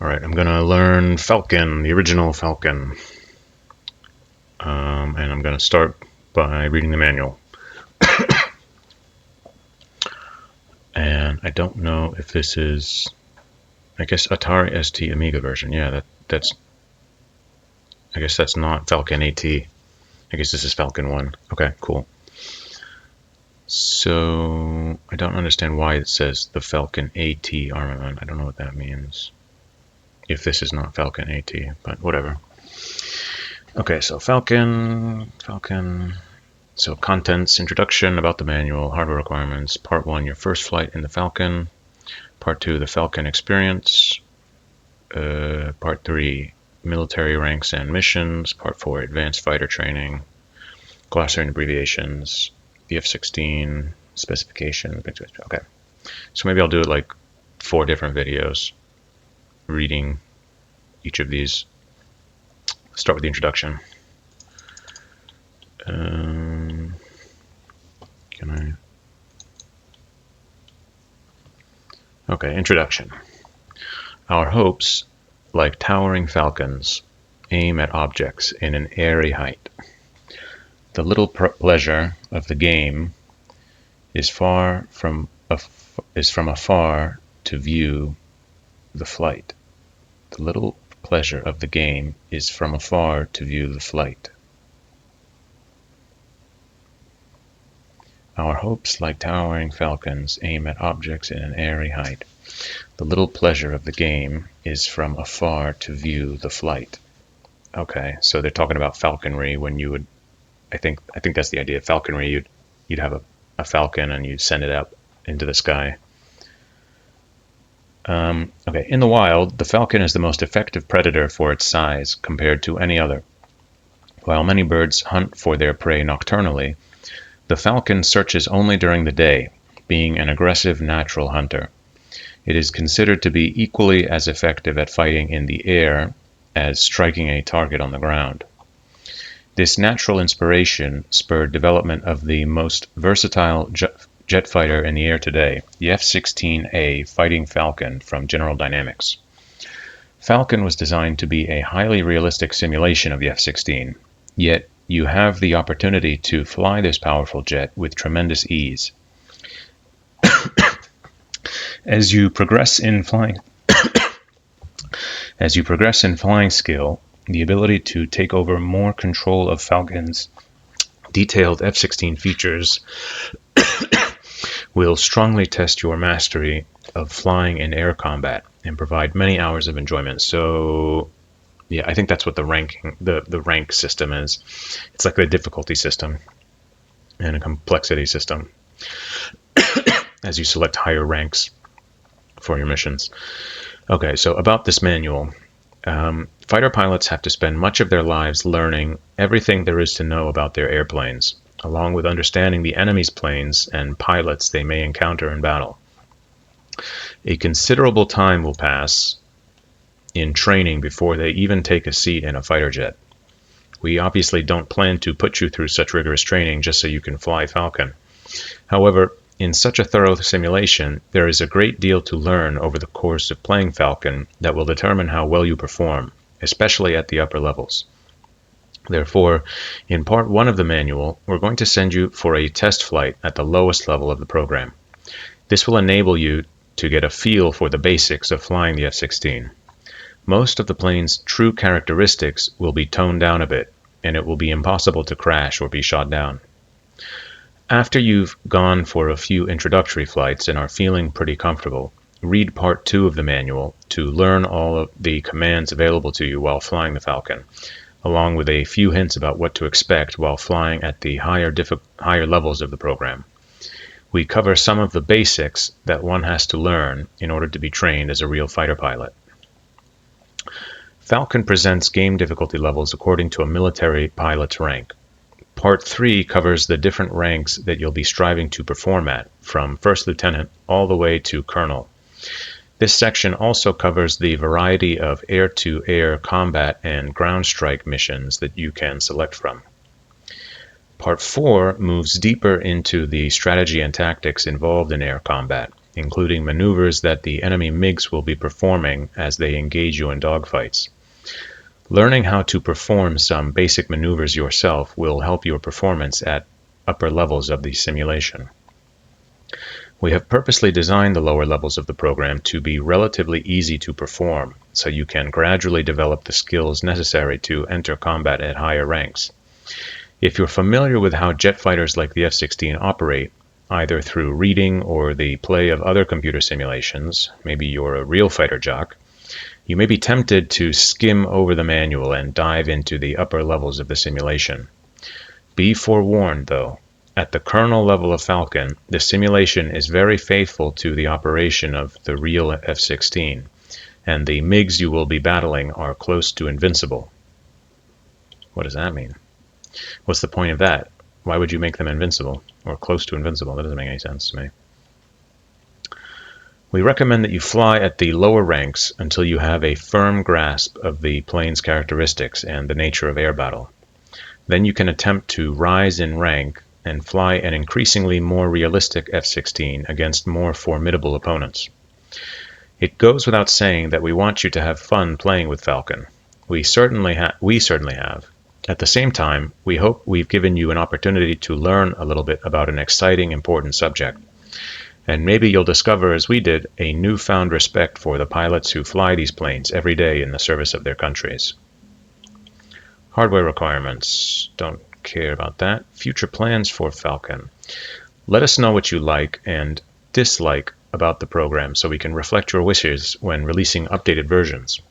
Alright, I'm going to learn Falcon, the original Falcon. And I'm going to start by reading the manual. And I don't know if this is, I guess, Atari ST Amiga version. Yeah, that's, I guess that's not Falcon AT. I guess this is Falcon 1. Okay, cool. So, I don't understand why it says the Falcon AT armament. I don't know what that means. If this is not Falcon AT, but whatever. Okay, so Falcon. So contents, introduction, about the manual, hardware requirements. Part 1, your first flight in the Falcon. Part 2, the Falcon experience. Part 3, military ranks and missions. Part 4, advanced fighter training. Glossary and abbreviations. The F-16 specification. Okay, so maybe I'll do it like 4 different videos, reading each of these. Start with the introduction. Can I? Okay, introduction. Our hopes, like towering falcons, aim at objects in an airy height. The little pleasure of the game is from afar to view the flight. The little pleasure of the game is from afar to view the flight. Our hopes, like towering falcons, aim at objects in an airy height. The little pleasure of the game is from afar to view the flight. Okay, so they're talking about falconry when you would, I think that's the idea. Falconry, you'd have a falcon and you'd send it up into the sky. Okay, in the wild, the falcon is the most effective predator for its size compared to any other. While many birds hunt for their prey nocturnally, the falcon searches only during the day, being an aggressive natural hunter. It is considered to be equally as effective at fighting in the air as striking a target on the ground. This natural inspiration spurred development of the most versatile jet fighter in the air today, the F-16A Fighting Falcon from General Dynamics. Falcon was designed to be a highly realistic simulation of the F-16, yet you have the opportunity to fly this powerful jet with tremendous ease. As you progress in flying skill, the ability to take over more control of Falcon's detailed F-16 features will strongly test your mastery of flying in air combat and provide many hours of enjoyment. So, yeah, I think that's what the rank system is. It's like a difficulty system and a complexity system as you select higher ranks for your missions. Okay, so about this manual. Fighter pilots have to spend much of their lives learning everything there is to know about their airplanes, along with understanding the enemy's planes and pilots they may encounter in battle. A considerable time will pass in training before they even take a seat in a fighter jet. We obviously don't plan to put you through such rigorous training just so you can fly Falcon. However, in such a thorough simulation, there is a great deal to learn over the course of playing Falcon that will determine how well you perform, especially at the upper levels. Therefore, in part 1 of the manual, we're going to send you for a test flight at the lowest level of the program. This will enable you to get a feel for the basics of flying the F-16. Most of the plane's true characteristics will be toned down a bit, and it will be impossible to crash or be shot down. After you've gone for a few introductory flights and are feeling pretty comfortable, read part 2 of the manual to learn all of the commands available to you while flying the Falcon, along with a few hints about what to expect while flying at the higher levels of the program. We cover some of the basics that one has to learn in order to be trained as a real fighter pilot. Falcon presents game difficulty levels according to a military pilot's rank. Part 3 covers the different ranks that you'll be striving to perform at, from First Lieutenant all the way to Colonel. This section also covers the variety of air-to-air combat and ground strike missions that you can select from. Part 4 moves deeper into the strategy and tactics involved in air combat, including maneuvers that the enemy MiGs will be performing as they engage you in dogfights. Learning how to perform some basic maneuvers yourself will help your performance at upper levels of the simulation. We have purposely designed the lower levels of the program to be relatively easy to perform, so you can gradually develop the skills necessary to enter combat at higher ranks. If you're familiar with how jet fighters like the F-16 operate, either through reading or the play of other computer simulations, maybe you're a real fighter jock, you may be tempted to skim over the manual and dive into the upper levels of the simulation. Be forewarned, though. At the kernel level of Falcon, the simulation is very faithful to the operation of the real F-16, and the MiGs you will be battling are close to invincible. What does that mean? What's the point of that? Why would you make them invincible, or close to invincible? That doesn't make any sense to me. We recommend that you fly at the lower ranks until you have a firm grasp of the plane's characteristics and the nature of air battle. Then you can attempt to rise in rank and fly an increasingly more realistic F-16 against more formidable opponents. It goes without saying that we want you to have fun playing with Falcon. We certainly have. At the same time, we hope we've given you an opportunity to learn a little bit about an exciting, important subject. And maybe you'll discover, as we did, a newfound respect for the pilots who fly these planes every day in the service of their countries. Hardware requirements. Don't care about that. Future plans for Falcon. Let us know what you like and dislike about the program so we can reflect your wishes when releasing updated versions.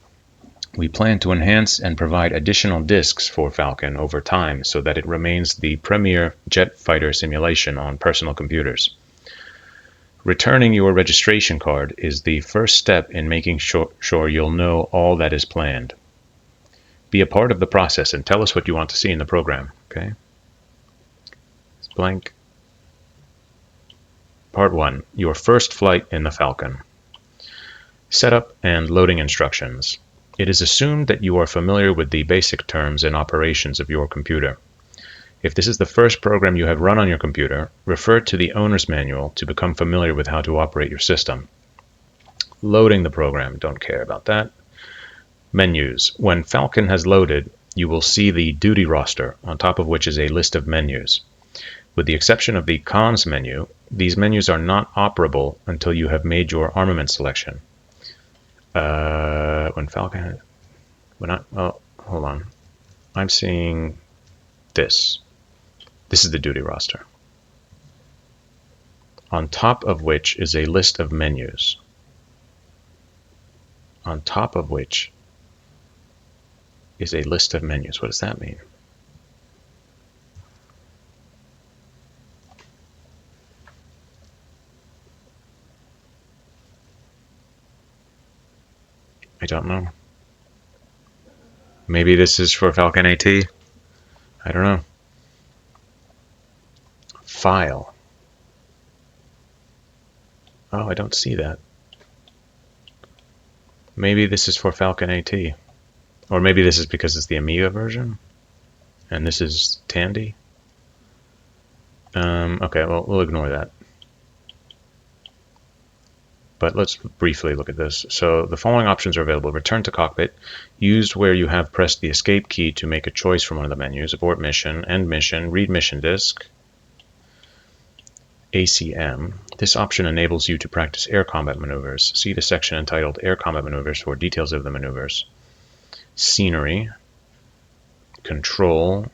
We plan to enhance and provide additional disks for Falcon over time so that it remains the premier jet fighter simulation on personal computers. Returning your registration card is the first step in making sure you'll know all that is planned. Be a part of the process and tell us what you want to see in the program, okay? It's blank. Part 1. Your first flight in the Falcon. Setup and loading instructions. It is assumed that you are familiar with the basic terms and operations of your computer. If this is the first program you have run on your computer, refer to the owner's manual to become familiar with how to operate your system. Loading the program. Don't care about that. Menus. When Falcon has loaded, you will see the duty roster, on top of which is a list of menus. With the exception of the comms menu, these menus are not operable until you have made your armament selection. When Falcon... Oh, hold on. I'm seeing this. This is the duty roster, on top of which is a list of menus. On top of which is a list of menus. What does that mean? I don't know. Maybe this is for Falcon AT? I don't know. File. Oh, I don't see that. Maybe this is for Falcon AT. Or maybe this is because it's the Amiga version, and this is Tandy. Okay, well, we'll ignore that. But let's briefly look at this. So the following options are available. Return to cockpit, used where you have pressed the escape key to make a choice from one of the menus. Abort mission, end mission, read mission disk. ACM. This option enables you to practice air combat maneuvers. See the section entitled Air Combat Maneuvers for details of the maneuvers. Scenery. Control.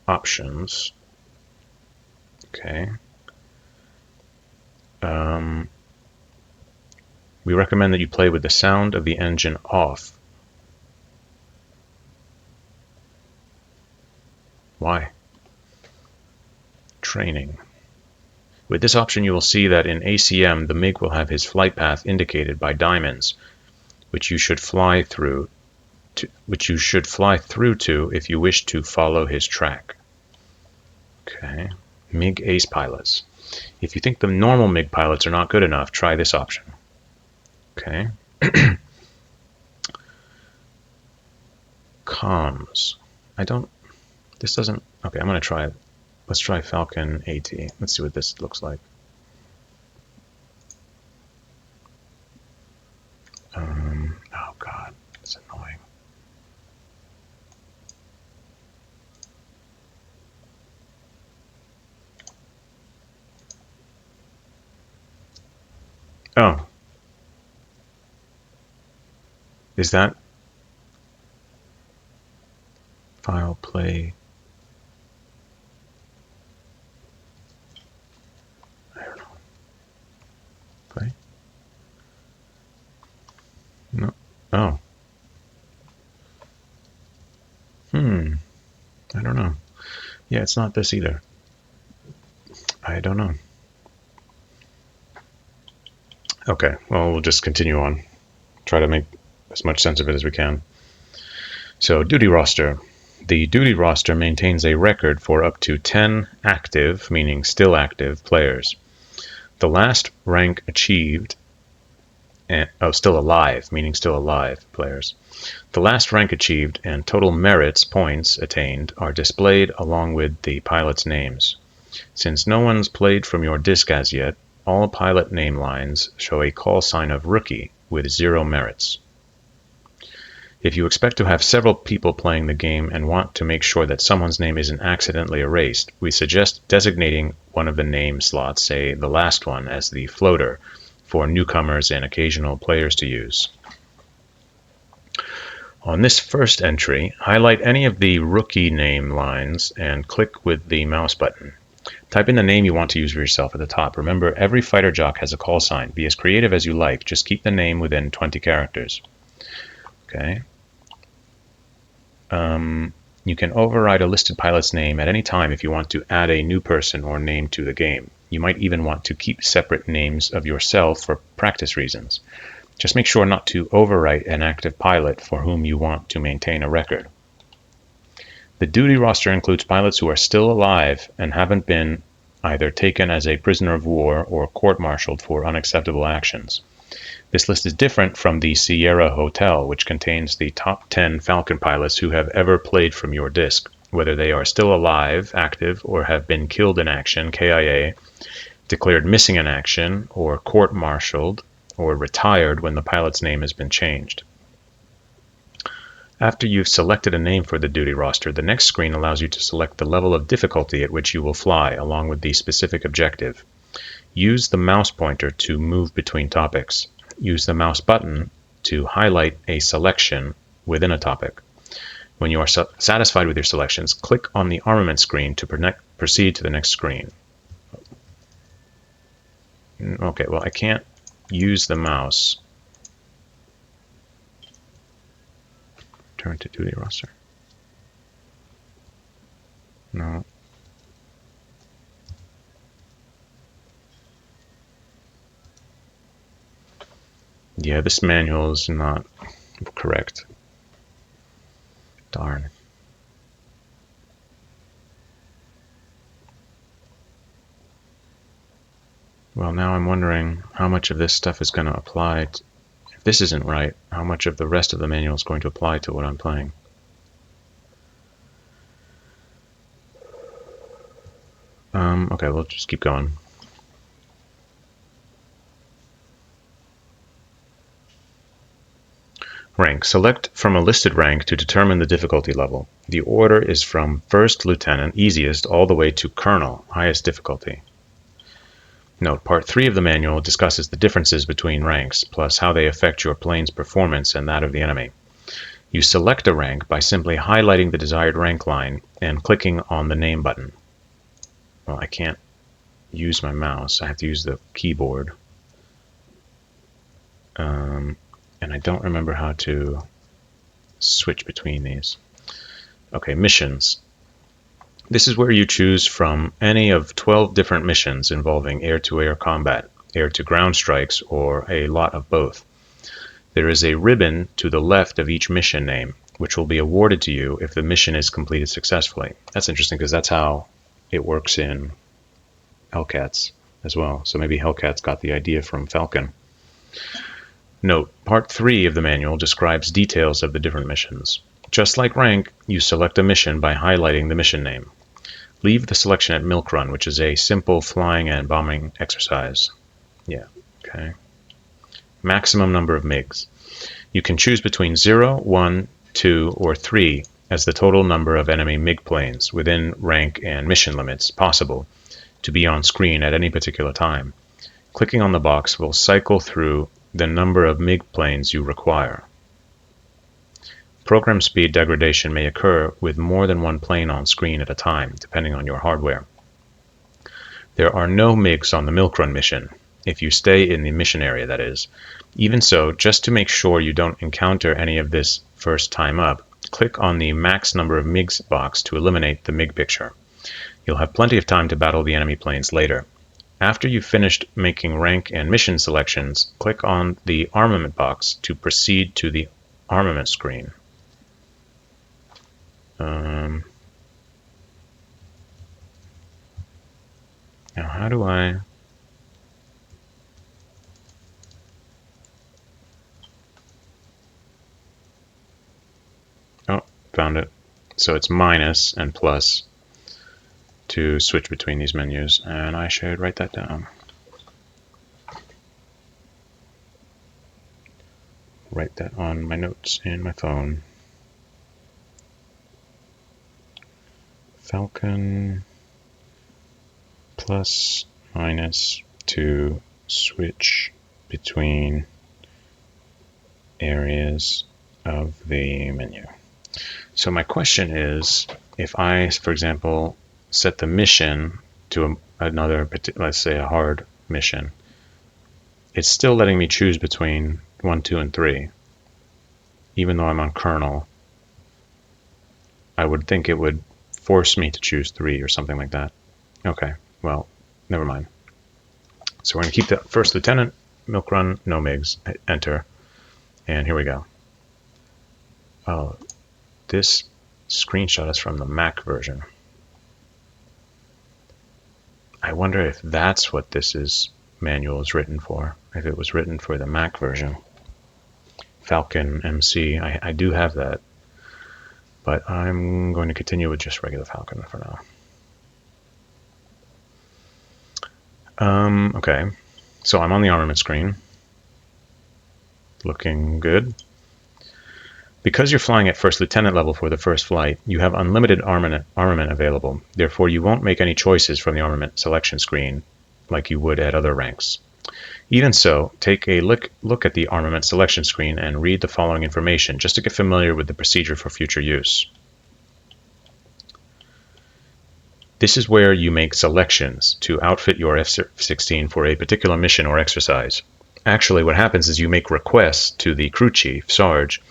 Options. Okay. We recommend that you play with the sound of the engine off. Why? Training. With this option, you will see that in ACM, the MiG will have his flight path indicated by diamonds, which you should fly through to if you wish to follow his track. Okay. MiG Ace pilots. If you think the normal MiG pilots are not good enough, try this option. Okay. Comms. This doesn't, okay, I'm going to try it. Let's try Falcon AT. Let's see what this looks like. Oh, is that file play? I don't know. Play? No. Oh. I don't know. Yeah, it's not this either. I don't know. Okay, well, we'll just continue on. Try to make as much sense of it as we can. So, duty roster. The duty roster maintains a record for up to 10 active, meaning still active, players. The last rank achieved, still alive, meaning still alive, players. The last rank achieved and total merits points attained are displayed along with the pilot's names. Since no one's played from your disk as yet, all pilot name lines show a call sign of rookie with 0 merits. If you expect to have several people playing the game and want to make sure that someone's name isn't accidentally erased, we suggest designating one of the name slots, say the last one, as the floater for newcomers and occasional players to use. On this first entry, highlight any of the rookie name lines and click with the mouse button. Type in the name you want to use for yourself at the top. Remember, every fighter jock has a call sign. Be as creative as you like. Just keep the name within 20 characters. Okay. You can override a listed pilot's name at any time if you want to add a new person or name to the game. You might even want to keep separate names of yourself for practice reasons. Just make sure not to overwrite an active pilot for whom you want to maintain a record. The duty roster includes pilots who are still alive and haven't been either taken as a prisoner of war or court-martialed for unacceptable actions. This list is different from the Sierra Hotel, which contains the top 10 Falcon pilots who have ever played from your disk, whether they are still alive, active, or have been killed in action, KIA, declared missing in action, or court-martialed, or retired when the pilot's name has been changed. After you've selected a name for the duty roster, the next screen allows you to select the level of difficulty at which you will fly, along with the specific objective. Use the mouse pointer to move between topics. Use the mouse button to highlight a selection within a topic. When you are satisfied with your selections, click on the armament screen to proceed to the next screen. Okay, well, I can't use the mouse. Turn to duty roster. No. Yeah, this manual is not correct. Darn. Well, now I'm wondering how much of this stuff is going to apply. If this isn't right, how much of the rest of the manual is going to apply to what I'm playing? Okay, we'll just keep going. Rank. Select from a listed rank to determine the difficulty level. The order is from first lieutenant, easiest, all the way to colonel, highest difficulty. Note, Part 3 of the manual discusses the differences between ranks, plus how they affect your plane's performance and that of the enemy. You select a rank by simply highlighting the desired rank line and clicking on the name button. Well, I can't use my mouse. I have to use the keyboard. And I don't remember how to switch between these. Okay, missions. This is where you choose from any of 12 different missions involving air-to-air combat, air-to-ground strikes, or a lot of both. There is a ribbon to the left of each mission name, which will be awarded to you if the mission is completed successfully. That's interesting because that's how it works in Hellcats as well. So maybe Hellcats got the idea from Falcon. Note, Part 3 of the manual describes details of the different missions. Just like rank, you select a mission by highlighting the mission name. Leave the selection at Milk Run, which is a simple flying and bombing exercise. Yeah, okay. Maximum number of MiGs. You can choose between 0, 1, 2, or 3 as the total number of enemy MiG planes within rank and mission limits possible to be on screen at any particular time. Clicking on the box will cycle through the number of MIG planes you require. Program speed degradation may occur with more than one plane on screen at a time, depending on your hardware. There are no MIGs on the milk run mission, if you stay in the mission area, that is. Even so, just to make sure you don't encounter any of this first time up, click on the max number of MIGs box to eliminate the MIG picture. You'll have plenty of time to battle the enemy planes later. After you've finished making rank and mission selections, click on the armament box to proceed to the armament screen. Now how do I... Oh, found it. So it's minus and plus to switch between these menus, and I should write that down. Write that on my notes in my phone. Falcon plus minus to switch between areas of the menu. So my question is, if I, for example, set the mission to another, let's say a hard mission, it's still letting me choose between 1, 2, and 3, even though I'm on kernel. I would think it would force me to choose 3 or something like that. Okay, well, never mind. So we're going to keep the first lieutenant, milk run, no MIGs, enter, and here we go. Oh, this screenshot is from the Mac version. I wonder if that's what this manual is written for, if it was written for the Mac version. Falcon MC, I do have that, but I'm going to continue with just regular Falcon for now. Okay, so I'm on the armament screen. Looking good. Because you're flying at first lieutenant level for the first flight, you have unlimited armament available. Therefore, you won't make any choices from the armament selection screen like you would at other ranks. Even so, take a look at the armament selection screen and read the following information just to get familiar with the procedure for future use. This is where you make selections to outfit your F-16 for a particular mission or exercise. Actually, what happens is you make requests to the crew chief, Sarge,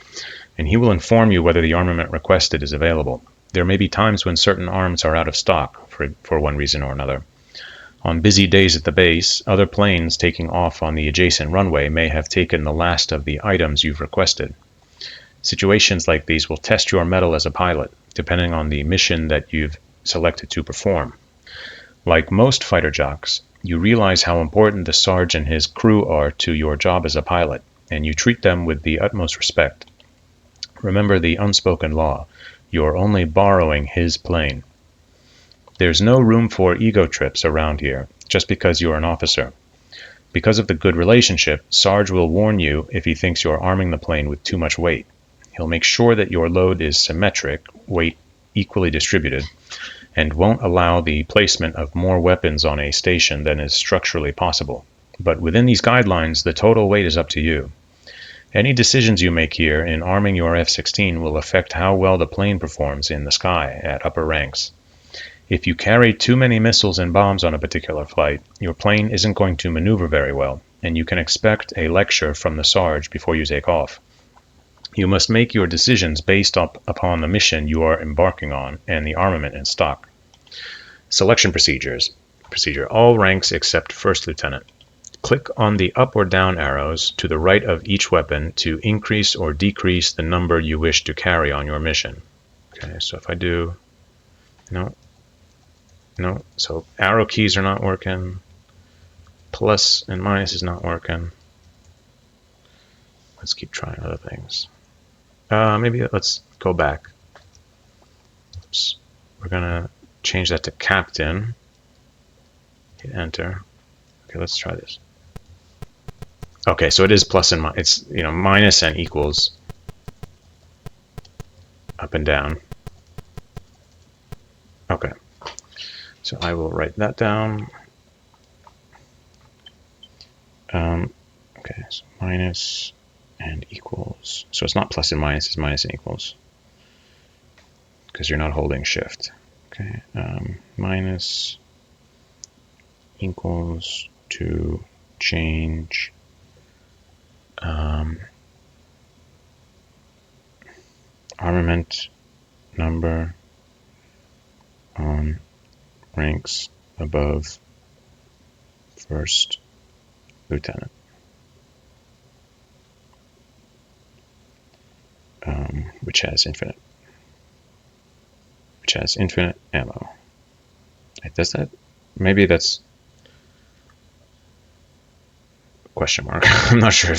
and he will inform you whether the armament requested is available. There may be times when certain arms are out of stock for one reason or another. On busy days at the base, other planes taking off on the adjacent runway may have taken the last of the items you've requested. Situations like these will test your mettle as a pilot, depending on the mission that you've selected to perform. Like most fighter jocks, you realize how important the Sarge and his crew are to your job as a pilot, and you treat them with the utmost respect. Remember the unspoken law: you're only borrowing his plane. There's no room for ego trips around here, just because you're an officer. Because of the good relationship, Sarge will warn you if he thinks you're arming the plane with too much weight. He'll make sure that your load is symmetric, weight equally distributed, and won't allow the placement of more weapons on a station than is structurally possible. But within these guidelines, the total weight is up to you. Any decisions you make here in arming your F-16 will affect how well the plane performs in the sky at upper ranks. If you carry too many missiles and bombs on a particular flight, your plane isn't going to maneuver very well, and you can expect a lecture from the Sarge before you take off. You must make your decisions based upon the mission you are embarking on and the armament in stock. Selection procedures. All ranks except First Lieutenant. Click on the up or down arrows to the right of each weapon to increase or decrease the number you wish to carry on your mission. Okay, so if I do... No, so arrow keys are not working. Plus and minus is not working. Let's keep trying other things. Maybe let's go back. Oops. We're gonna change that to captain. Hit enter. Okay, let's try this. Okay, so it is plus and minus. It's minus and equals up and down. Okay, so I will write that down. Okay, so minus and equals. So it's not plus and minus, it's minus and equals, because you're not holding shift. Okay, minus equals to change armament number on ranks above first lieutenant, which has infinite ammo. Does that? Maybe that's question mark. I'm not sure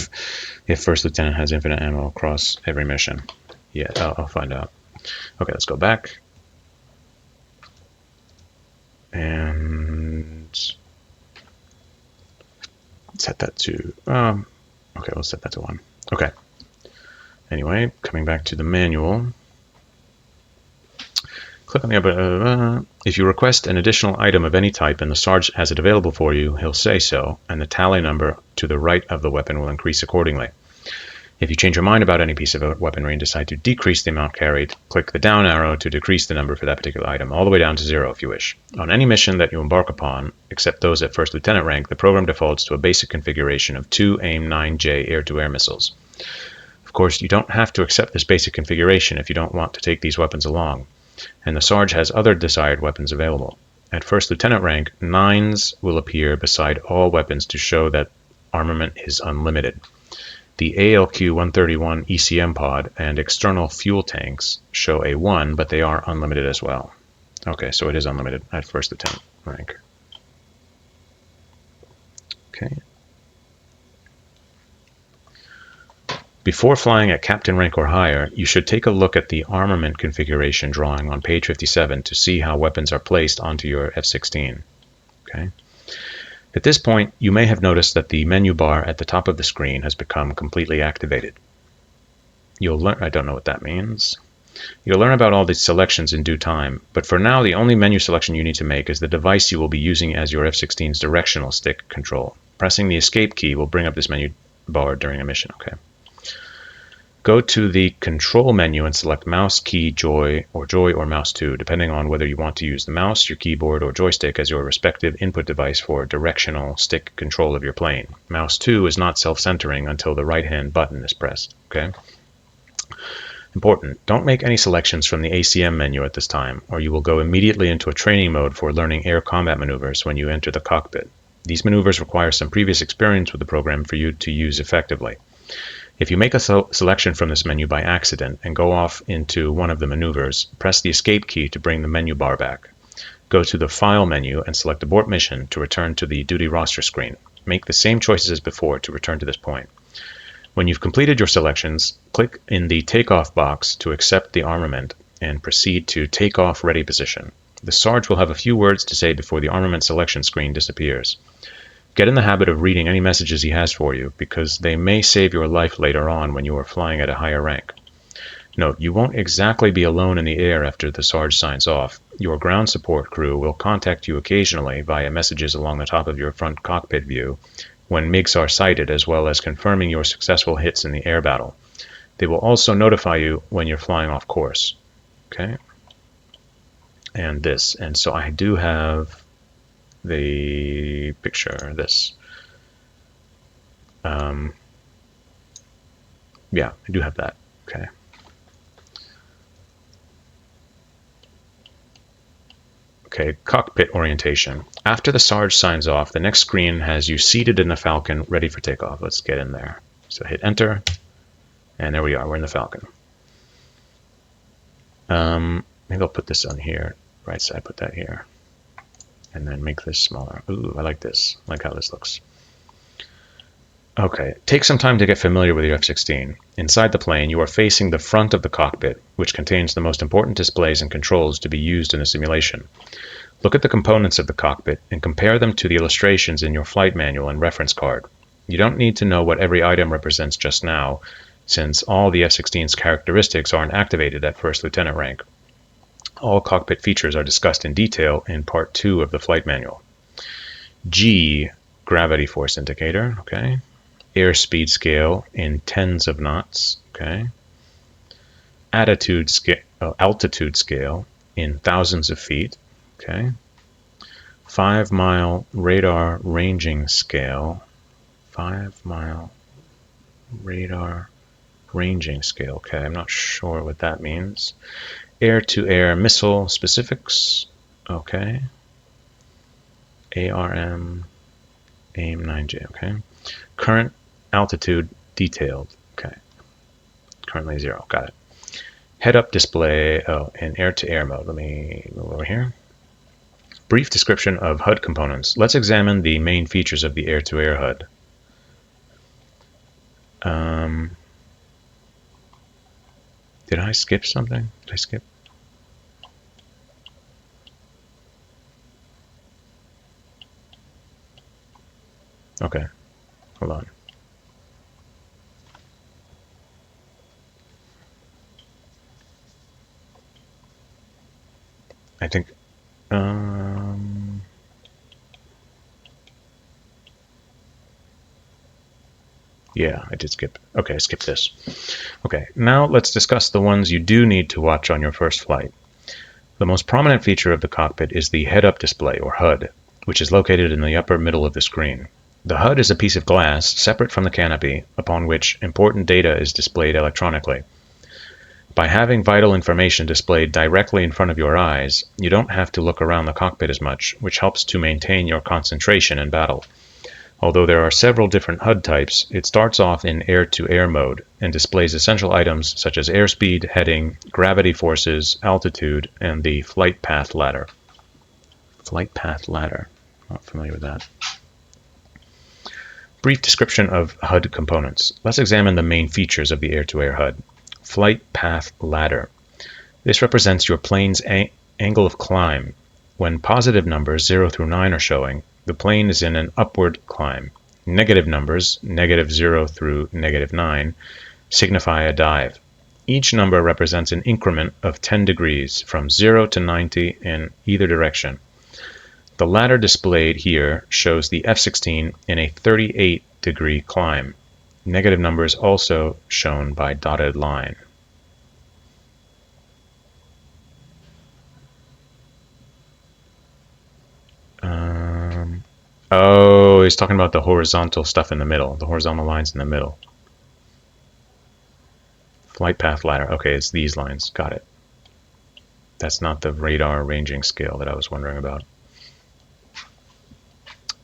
if first lieutenant has infinite ammo across every mission. Yeah, I'll find out. Okay, let's go back and set that to okay, we'll set that to 1. Okay, anyway, coming back to the manual, click on the upper if you request an additional item of any type and the Sarge has it available for you, he'll say so, and the tally number to the right of the weapon will increase accordingly. If you change your mind about any piece of weaponry and decide to decrease the amount carried, click the down arrow to decrease the number for that particular item, all the way down to 0 if you wish. On any mission that you embark upon, except those at first lieutenant rank, the program defaults to a basic configuration of 2 AIM-9J air-to-air missiles. Of course, you don't have to accept this basic configuration if you don't want to take these weapons along, and the Sarge has other desired weapons available. At first lieutenant rank, 9s will appear beside all weapons to show that armament is unlimited. The ALQ-131 ECM pod and external fuel tanks show a 1, but they are unlimited as well. Okay, so it is unlimited at first lieutenant rank. Okay. Before flying at captain rank or higher, you should take a look at the armament configuration drawing on page 57 to see how weapons are placed onto your F-16. Okay. At this point, you may have noticed that the menu bar at the top of the screen has become completely activated. You'll learn, I don't know what that means. You'll learn about all these selections in due time, but for now the only menu selection you need to make is the device you will be using as your F-16's directional stick control. Pressing the escape key will bring up this menu bar during a mission. Okay. Go to the control menu and select mouse key joy or mouse 2, depending on whether you want to use the mouse, your keyboard, or joystick as your respective input device for directional stick control of your plane. Mouse 2 is not self-centering until the right-hand button is pressed. Okay. Important, don't make any selections from the ACM menu at this time, or you will go immediately into a training mode for learning air combat maneuvers when you enter the cockpit. These maneuvers require some previous experience with the program for you to use effectively. If you make a selection from this menu by accident and go off into one of the maneuvers, press the escape key to bring the menu bar back. Go to the File menu and select Abort Mission to return to the duty roster screen. Make the same choices as before to return to this point. When you've completed your selections, click in the Takeoff box to accept the armament and proceed to Takeoff Ready position. The Sarge will have a few words to say before the armament selection screen disappears. Get in the habit of reading any messages he has for you, because they may save your life later on when you are flying at a higher rank. Note, you won't exactly be alone in the air after the Sarge signs off. Your ground support crew will contact you occasionally via messages along the top of your front cockpit view when MiGs are sighted, as well as confirming your successful hits in the air battle. They will also notify you when you're flying off course. Okay? And this. And so I do have the picture, this. Yeah, I do have that. Okay. Okay, cockpit orientation. After the Sarge signs off, the next screen has you seated in the Falcon, ready for takeoff. Let's get in there. So hit enter, and there we are. We're in the Falcon. Maybe I'll put this on here. Right side, put that here. And then make this smaller. Ooh, I like this. I like how this looks. Okay, take some time to get familiar with your F-16. Inside the plane, you are facing the front of the cockpit, which contains the most important displays and controls to be used in a simulation. Look at the components of the cockpit and compare them to the illustrations in your flight manual and reference card. You don't need to know what every item represents just now, since all the F-16's characteristics aren't activated at first lieutenant rank. All cockpit features are discussed in detail in Part 2 of the flight manual. G. gravity force indicator, okay. Airspeed scale in tens of knots, okay. Altitude scale in thousands of feet, okay. 5-mile radar ranging scale, 5-mile radar ranging scale, okay, I'm not sure what that means. Air-to-air missile specifics, okay. ARM, AIM-9J, okay. Current altitude detailed, okay. Currently 0, got it. Head-up display, in air-to-air mode. Let me move over here. Brief description of HUD components. Let's examine the main features of the air-to-air HUD. Did I skip something? Did I skip? Okay, hold on. I think, yeah, I did skip. Okay, I skipped this. Okay, now let's discuss the ones you do need to watch on your first flight. The most prominent feature of the cockpit is the head-up display, or HUD, which is located in the upper middle of the screen. The HUD is a piece of glass separate from the canopy upon which important data is displayed electronically. By having vital information displayed directly in front of your eyes, you don't have to look around the cockpit as much, which helps to maintain your concentration in battle. Although there are several different HUD types, it starts off in air-to-air mode and displays essential items such as airspeed, heading, gravity forces, altitude, and the flight path ladder. Flight path ladder. Not familiar with that. Brief description of HUD components. Let's examine the main features of the air-to-air HUD. Flight path ladder. This represents your plane's angle of climb. When positive numbers 0 through 9 are showing, the plane is in an upward climb. Negative numbers, -0 through -9, signify a dive. Each number represents an increment of 10 degrees from 0 to 90 in either direction. The ladder displayed here shows the F-16 in a 38-degree climb. Negative numbers also shown by dotted line. Oh, he's talking about the horizontal stuff in the middle, the horizontal lines in the middle. Flight path ladder. Okay, it's these lines. Got it. That's not the radar ranging scale that I was wondering about.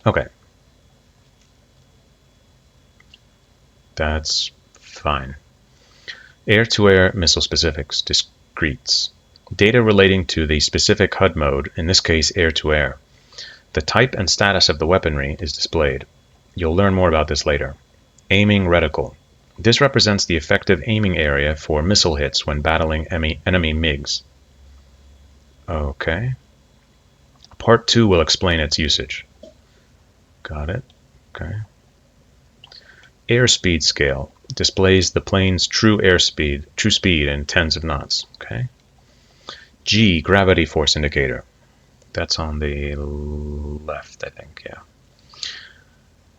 Okay. That's fine. Air-to-air missile specifics, discretes. Data relating to the specific HUD mode, in this case air-to-air. The type and status of the weaponry is displayed. You'll learn more about this later. Aiming reticle. This represents the effective aiming area for missile hits when battling enemy MiGs. Okay. Part 2 will explain its usage. Got it. Okay. Airspeed scale displays the plane's true speed in tens of knots. Okay. G, gravity force indicator. That's on the left, I think, yeah.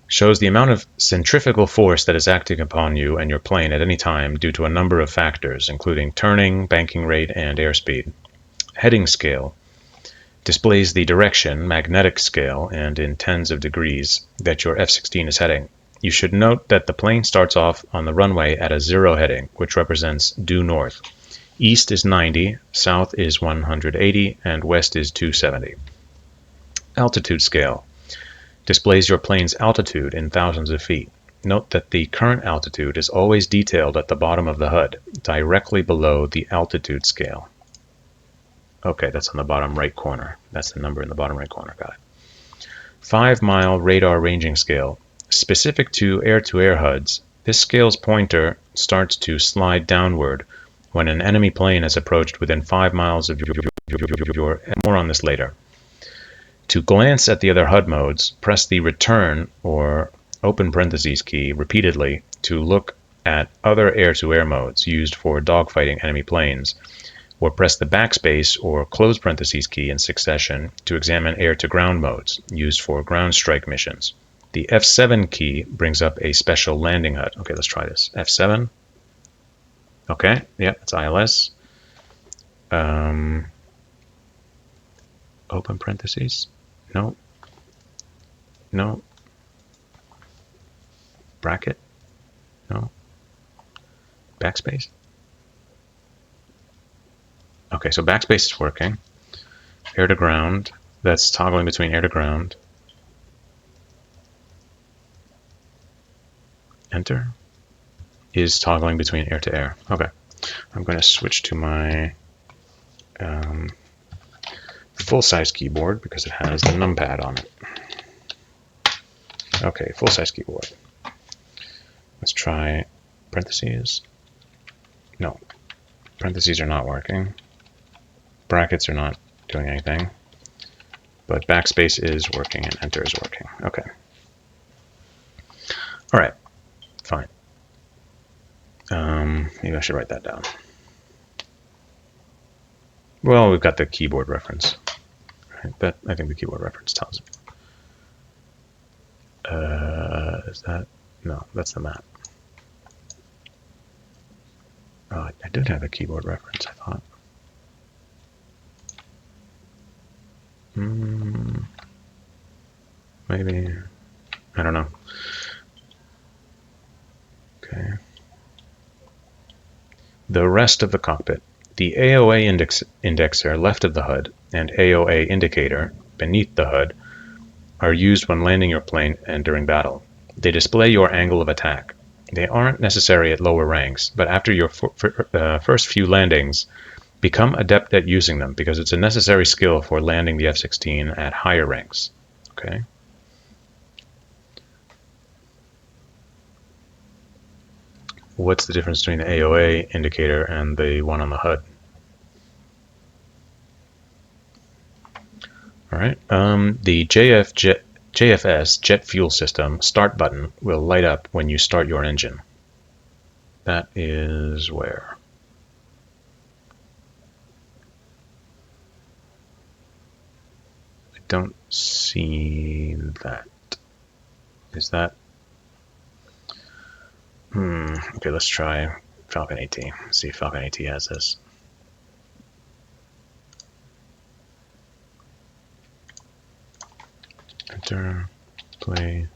Shows the amount of centrifugal force that is acting upon you and your plane at any time due to a number of factors, including turning, banking rate, and airspeed. Heading scale displays the direction, magnetic scale, and in tens of degrees that your F-16 is heading. You should note that the plane starts off on the runway at a 0 heading, which represents due north. East is 90, south is 180, and west is 270. Altitude scale displays your plane's altitude in thousands of feet. Note that the current altitude is always detailed at the bottom of the HUD, directly below the altitude scale. Okay, that's on the bottom right corner. That's the number in the bottom right corner, got it. 5-mile radar ranging scale. Specific to air-to-air HUDs, this scale's pointer starts to slide downward when an enemy plane has approached within 5 miles of your... More on this later. To glance at the other HUD modes, press the return or open parentheses key repeatedly to look at other air-to-air modes used for dogfighting enemy planes, or press the backspace or close parentheses key in succession to examine air-to-ground modes used for ground strike missions. The F7 key brings up a special landing HUD. Okay, let's try this. F7. Okay, yeah, it's ILS. Open parentheses. No. No. Bracket. No. Backspace. Okay, so backspace is working. Air to ground. That's toggling between air to ground. Enter is toggling between air to air. Okay, I'm going to switch to my full-size keyboard because it has the numpad on it. Okay, full-size keyboard. Let's try parentheses. No, parentheses are not working. Brackets are not doing anything. But backspace is working and enter is working. Okay. All right, fine. Maybe I should write that down. Well, we've got the keyboard reference. Right? But I think the keyboard reference tells it. Is that? No, that's the map. Oh, I did have a keyboard reference, I thought. Maybe. I don't know. Okay. The rest of the cockpit. The AOA indexer left of the HUD and AOA indicator beneath the HUD are used when landing your plane and during battle. They display your angle of attack. They aren't necessary at lower ranks, but after your first few landings, become adept at using them because it's a necessary skill for landing the F-16 at higher ranks. Okay. What's the difference between the AOA indicator and the one on the HUD? All right. The JFS jet fuel system start button will light up when you start your engine. That is where? I don't see that. Is that? Okay, let's try Falcon AT. See if Falcon AT has this. Enter, play.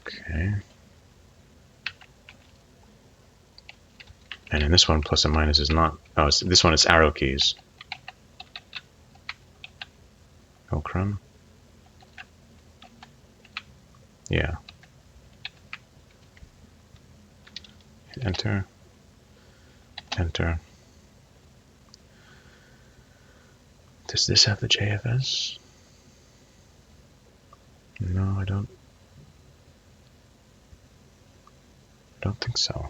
Okay. And in this one, plus and minus is not. Oh, this one is arrow keys. Fulcrum. Yeah. Enter. Enter. Does this have the JFS? No, I don't think so.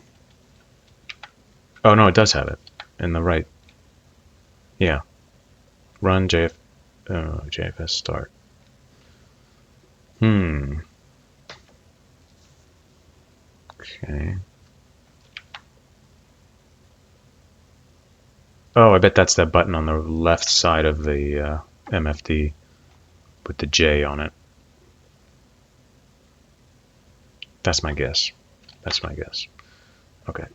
Oh no, it does have it in the right. Yeah. Run JFS start. Okay. Oh, I bet that's that button on the left side of the MFD with the J on it. That's my guess. That's my guess. Okay.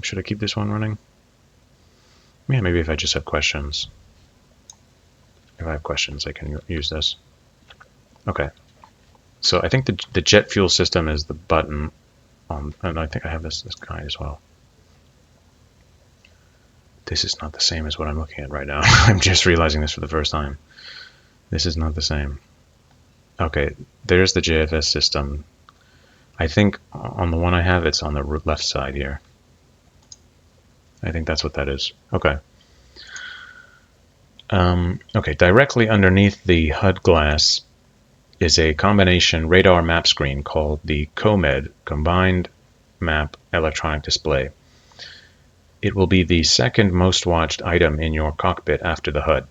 Should I keep this one running? Yeah, maybe if I just have questions. If I have questions, I can use this. Okay. So I think the jet fuel system is the button on, and I think I have this guide as well. This is not the same as what I'm looking at right now. I'm just realizing this for the first time. This is not the same. Okay, there's the JFS system. I think on the one I have, it's on the left side here. I think that's what that is. Okay. Okay, directly underneath the HUD glass is a combination radar map screen called the COMED, Combined Map Electronic Display. It will be the second most watched item in your cockpit after the HUD.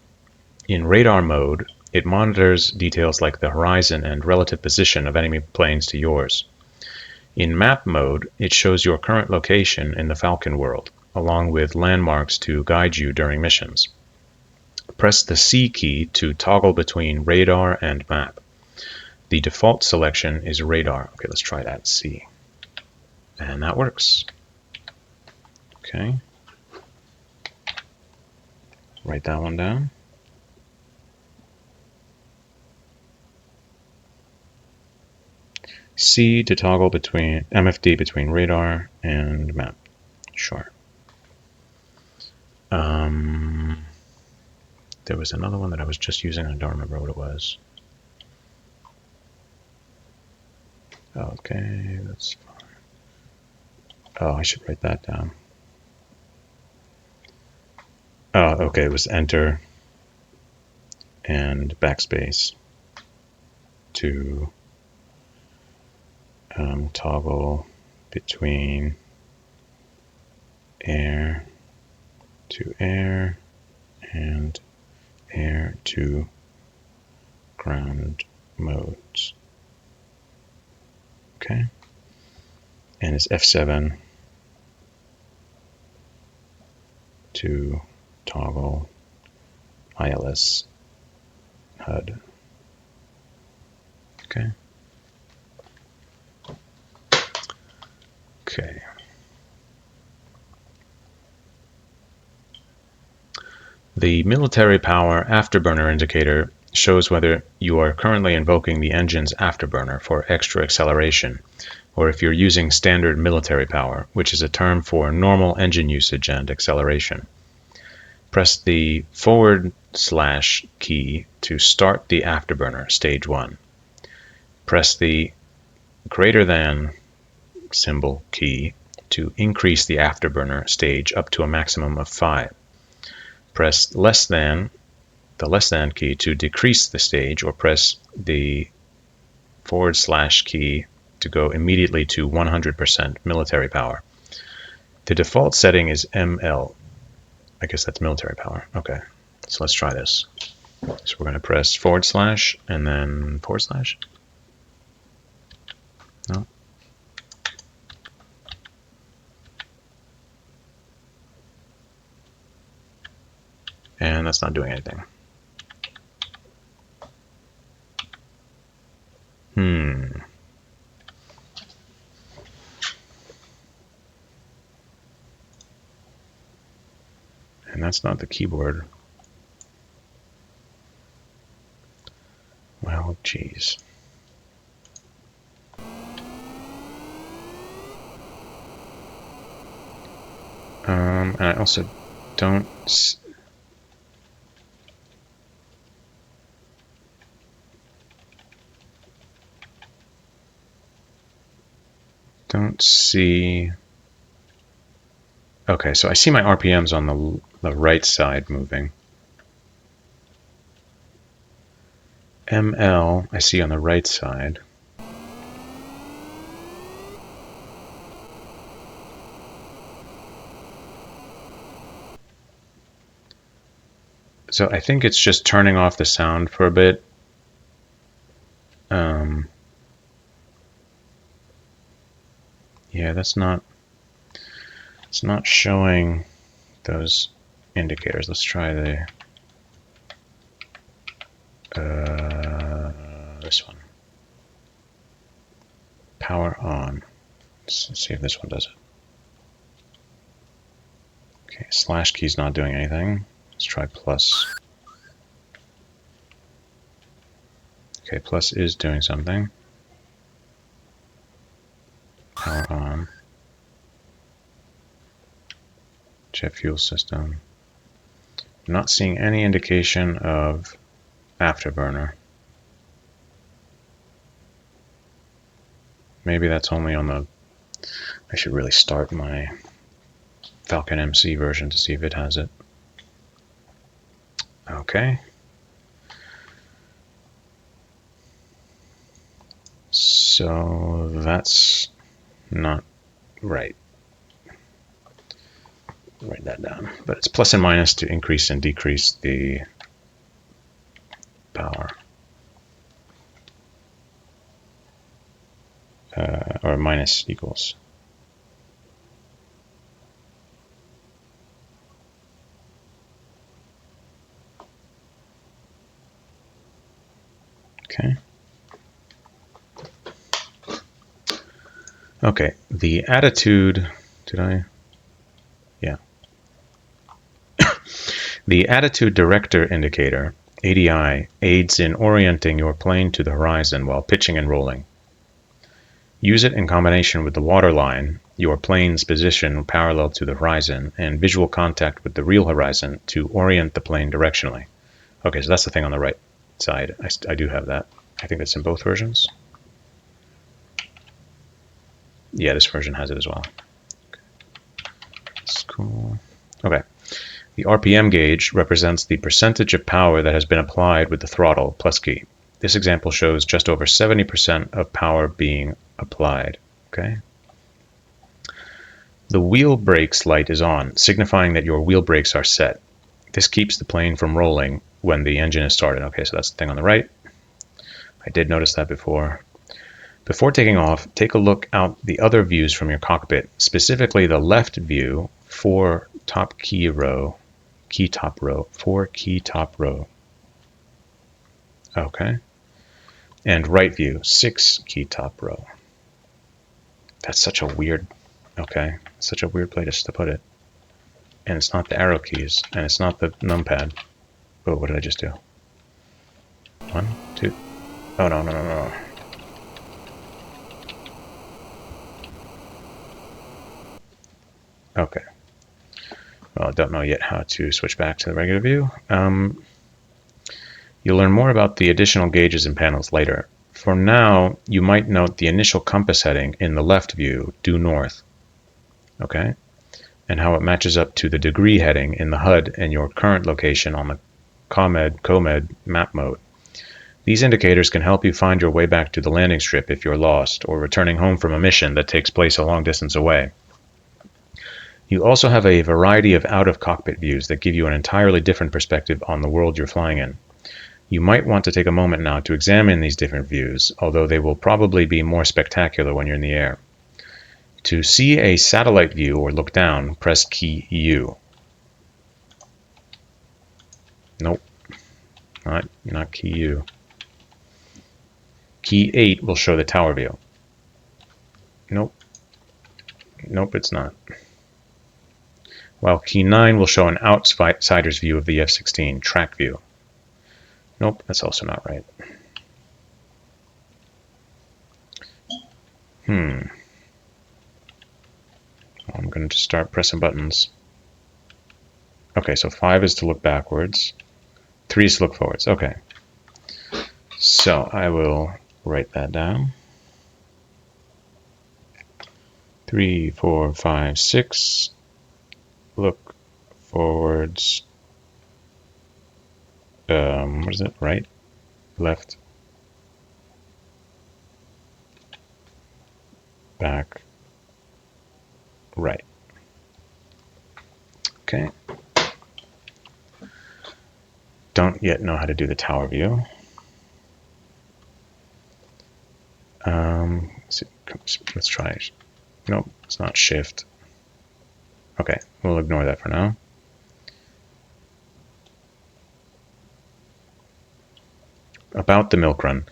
In radar mode, it monitors details like the horizon and relative position of enemy planes to yours. In map mode, it shows your current location in the Falcon world, along with landmarks to guide you during missions. Press the C key to toggle between radar and map. The default selection is radar. Okay, let's try that, C. And that works. Okay. Write that one down. C to toggle between MFD between radar and map. Sure. There was another one that I was just using. I don't remember what it was. Okay, that's fine. Oh, I should write that down. Oh, okay, it was enter and backspace to toggle between air to air and air to ground modes. Okay. And it's F7 to toggle ILS HUD. Okay. Okay. The military power afterburner indicator shows whether you are currently invoking the engine's afterburner for extra acceleration, or if you're using standard military power, which is a term for normal engine usage and acceleration. Press the / key to start the afterburner, stage 1. Press the greater than symbol key to increase the afterburner stage up to a maximum of 5. Press the less than key to decrease the stage, or press the / key to go immediately to 100% military power. The default setting is ML. I guess that's military power. Okay, so let's try this. So we're going to press / and then / No. And that's not doing anything. And that's not the keyboard. Well, geez. And I also don't see. Okay, so I see my RPMs on the right side moving. ML I see on the right side. So I think it's just turning off the sound for a bit. Yeah, it's not showing those indicators. Let's try this one. Power on. Let's see if this one does it. Okay, / key's not doing anything. Let's try plus. Okay, plus is doing something. Power on. Jet fuel system. I'm not seeing any indication of afterburner. Maybe that's only on the... I should really start my Falcon MC version to see if it has it. Okay. So that's not right. Write that down. But it's plus and minus to increase and decrease the power. Or minus equals. Okay. Okay, the attitude, yeah. The attitude director indicator, ADI, aids in orienting your plane to the horizon while pitching and rolling. Use it in combination with the waterline, your plane's position parallel to the horizon, and visual contact with the real horizon to orient the plane directionally. Okay, so that's the thing on the right side. I do have that. I think that's in both versions. Yeah, this version has it as well. Okay. That's cool. Okay. The RPM gauge represents the percentage of power that has been applied with the throttle plus key. This example shows just over 70% of power being applied. Okay. The wheel brakes light is on, signifying that your wheel brakes are set. This keeps the plane from rolling when the engine is started. Okay, so that's the thing on the right. I did notice that before. Before taking off, take a look out the other views from your cockpit, specifically the left view, 4 key top row. Okay. And right view, 6 key top row. That's such a weird, such a weird place to put it. And it's not the arrow keys, and it's not the numpad. Oh, what did I just do? 1, 2. Oh, no. Okay. Well, I don't know yet how to switch back to the regular view. You'll learn more about the additional gauges and panels later. For now, you might note the initial compass heading in the left view, due north. Okay? And how it matches up to the degree heading in the HUD and your current location on the COMED map mode. These indicators can help you find your way back to the landing strip if you're lost or returning home from a mission that takes place a long distance away. You also have a variety of out-of-cockpit views that give you an entirely different perspective on the world you're flying in. You might want to take a moment now to examine these different views, although they will probably be more spectacular when you're in the air. To see a satellite view or look down, press key U. Nope, not key U. Key 8 will show the tower view. Nope, it's not. While key 9 will show an outsider's view of the F-16, track view. Nope, that's also not right. I'm going to just start pressing buttons. Okay, so 5 is to look backwards. 3 is to look forwards. Okay. So I will write that down. 3, 4, 5, 6. Look forwards. What is it? Right? Left? Back? Right. Okay. Don't yet know how to do the tower view. Let's try it. Nope, it's not shift. Okay, we'll ignore that for now. About the milk run.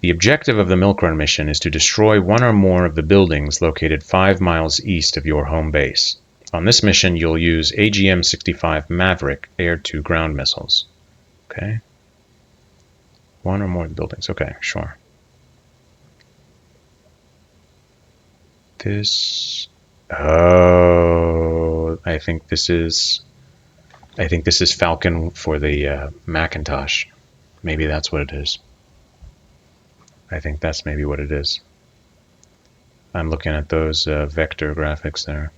The objective of the milk run mission is to destroy one or more of the buildings located 5 miles east of your home base. On this mission, you'll use AGM-65 Maverick air-to-ground missiles. Okay. One or more of the buildings. Okay, sure. This... Oh, I think this is Falcon for the Macintosh. Maybe that's what it is. I think that's maybe what it is. I'm looking at those vector graphics there,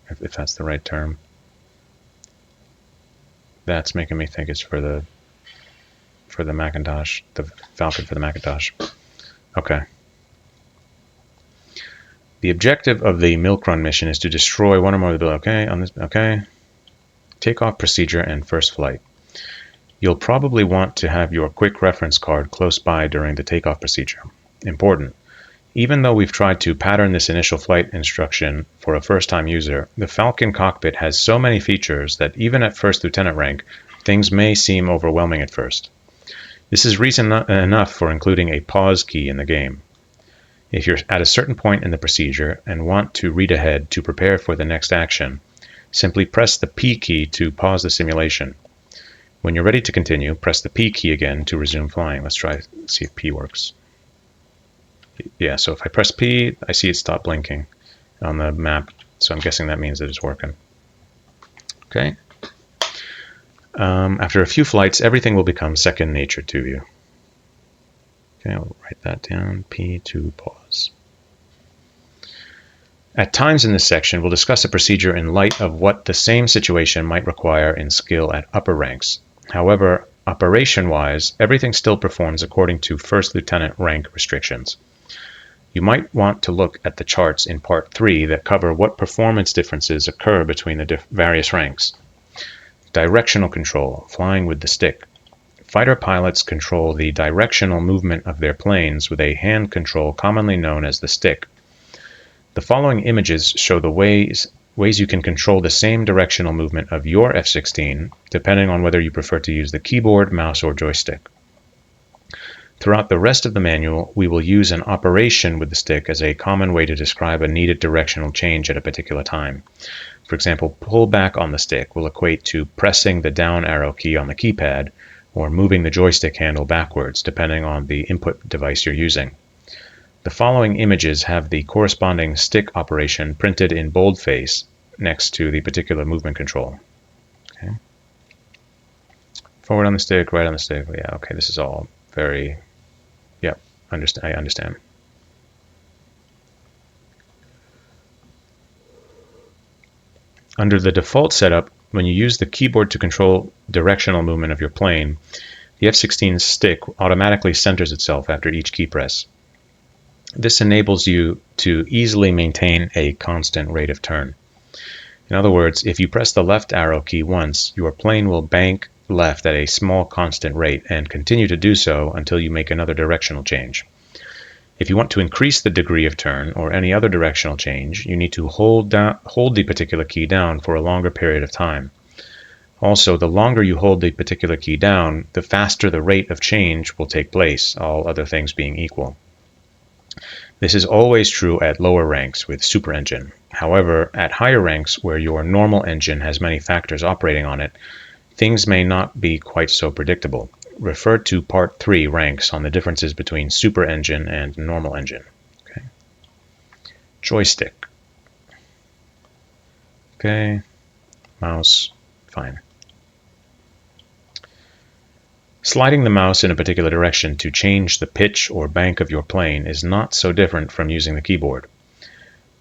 if that's the right term. That's making me think it's for the Macintosh, the Falcon for the Macintosh. Okay. The objective of the milk run mission is to destroy one or more of the buildings. Okay, on this. Okay. Takeoff procedure and first flight. You'll probably want to have your quick reference card close by during the takeoff procedure. Important. Even though we've tried to pattern this initial flight instruction for a first-time user, the Falcon cockpit has so many features that even at first lieutenant rank, things may seem overwhelming at first. This is reason enough for including a pause key in the game. If you're at a certain point in the procedure and want to read ahead to prepare for the next action, simply press the P key to pause the simulation. When you're ready to continue, press the P key again to resume flying. Let's try see if P works. Yeah, so if I press P, I see it stop blinking on the map, so I'm guessing that means that it's working. Okay. After a few flights, everything will become second nature to you. Okay, I'll write that down, P to pause. At times in this section, we'll discuss a procedure in light of what the same situation might require in skill at upper ranks. However, operation-wise, everything still performs according to First Lieutenant rank restrictions. You might want to look at the charts in Part 3 that cover what performance differences occur between the various ranks. Directional control, flying with the stick. Fighter pilots control the directional movement of their planes with a hand control commonly known as the stick. The following images show the ways you can control the same directional movement of your F-16, depending on whether you prefer to use the keyboard, mouse, or joystick. Throughout the rest of the manual, we will use an operation with the stick as a common way to describe a needed directional change at a particular time. For example, pull back on the stick will equate to pressing the down arrow key on the keypad, or moving the joystick handle backwards, depending on the input device you're using. The following images have the corresponding stick operation printed in boldface next to the particular movement control. Okay. Forward on the stick, right on the stick. Yeah, okay, this is all very... Yep, I understand. Under the default setup, when you use the keyboard to control directional movement of your plane, the F-16 stick automatically centers itself after each key press. This enables you to easily maintain a constant rate of turn. In other words, if you press the left arrow key once, your plane will bank left at a small constant rate and continue to do so until you make another directional change. If you want to increase the degree of turn or any other directional change, you need to hold the particular key down for a longer period of time. Also, the longer you hold the particular key down, the faster the rate of change will take place, all other things being equal. This is always true at lower ranks with super engine. However, at higher ranks where your normal engine has many factors operating on it, things may not be quite so predictable. Refer to Part 3 ranks on the differences between super engine and normal engine. Okay. Joystick. Okay. Mouse. Fine. Sliding the mouse in a particular direction to change the pitch or bank of your plane is not so different from using the keyboard.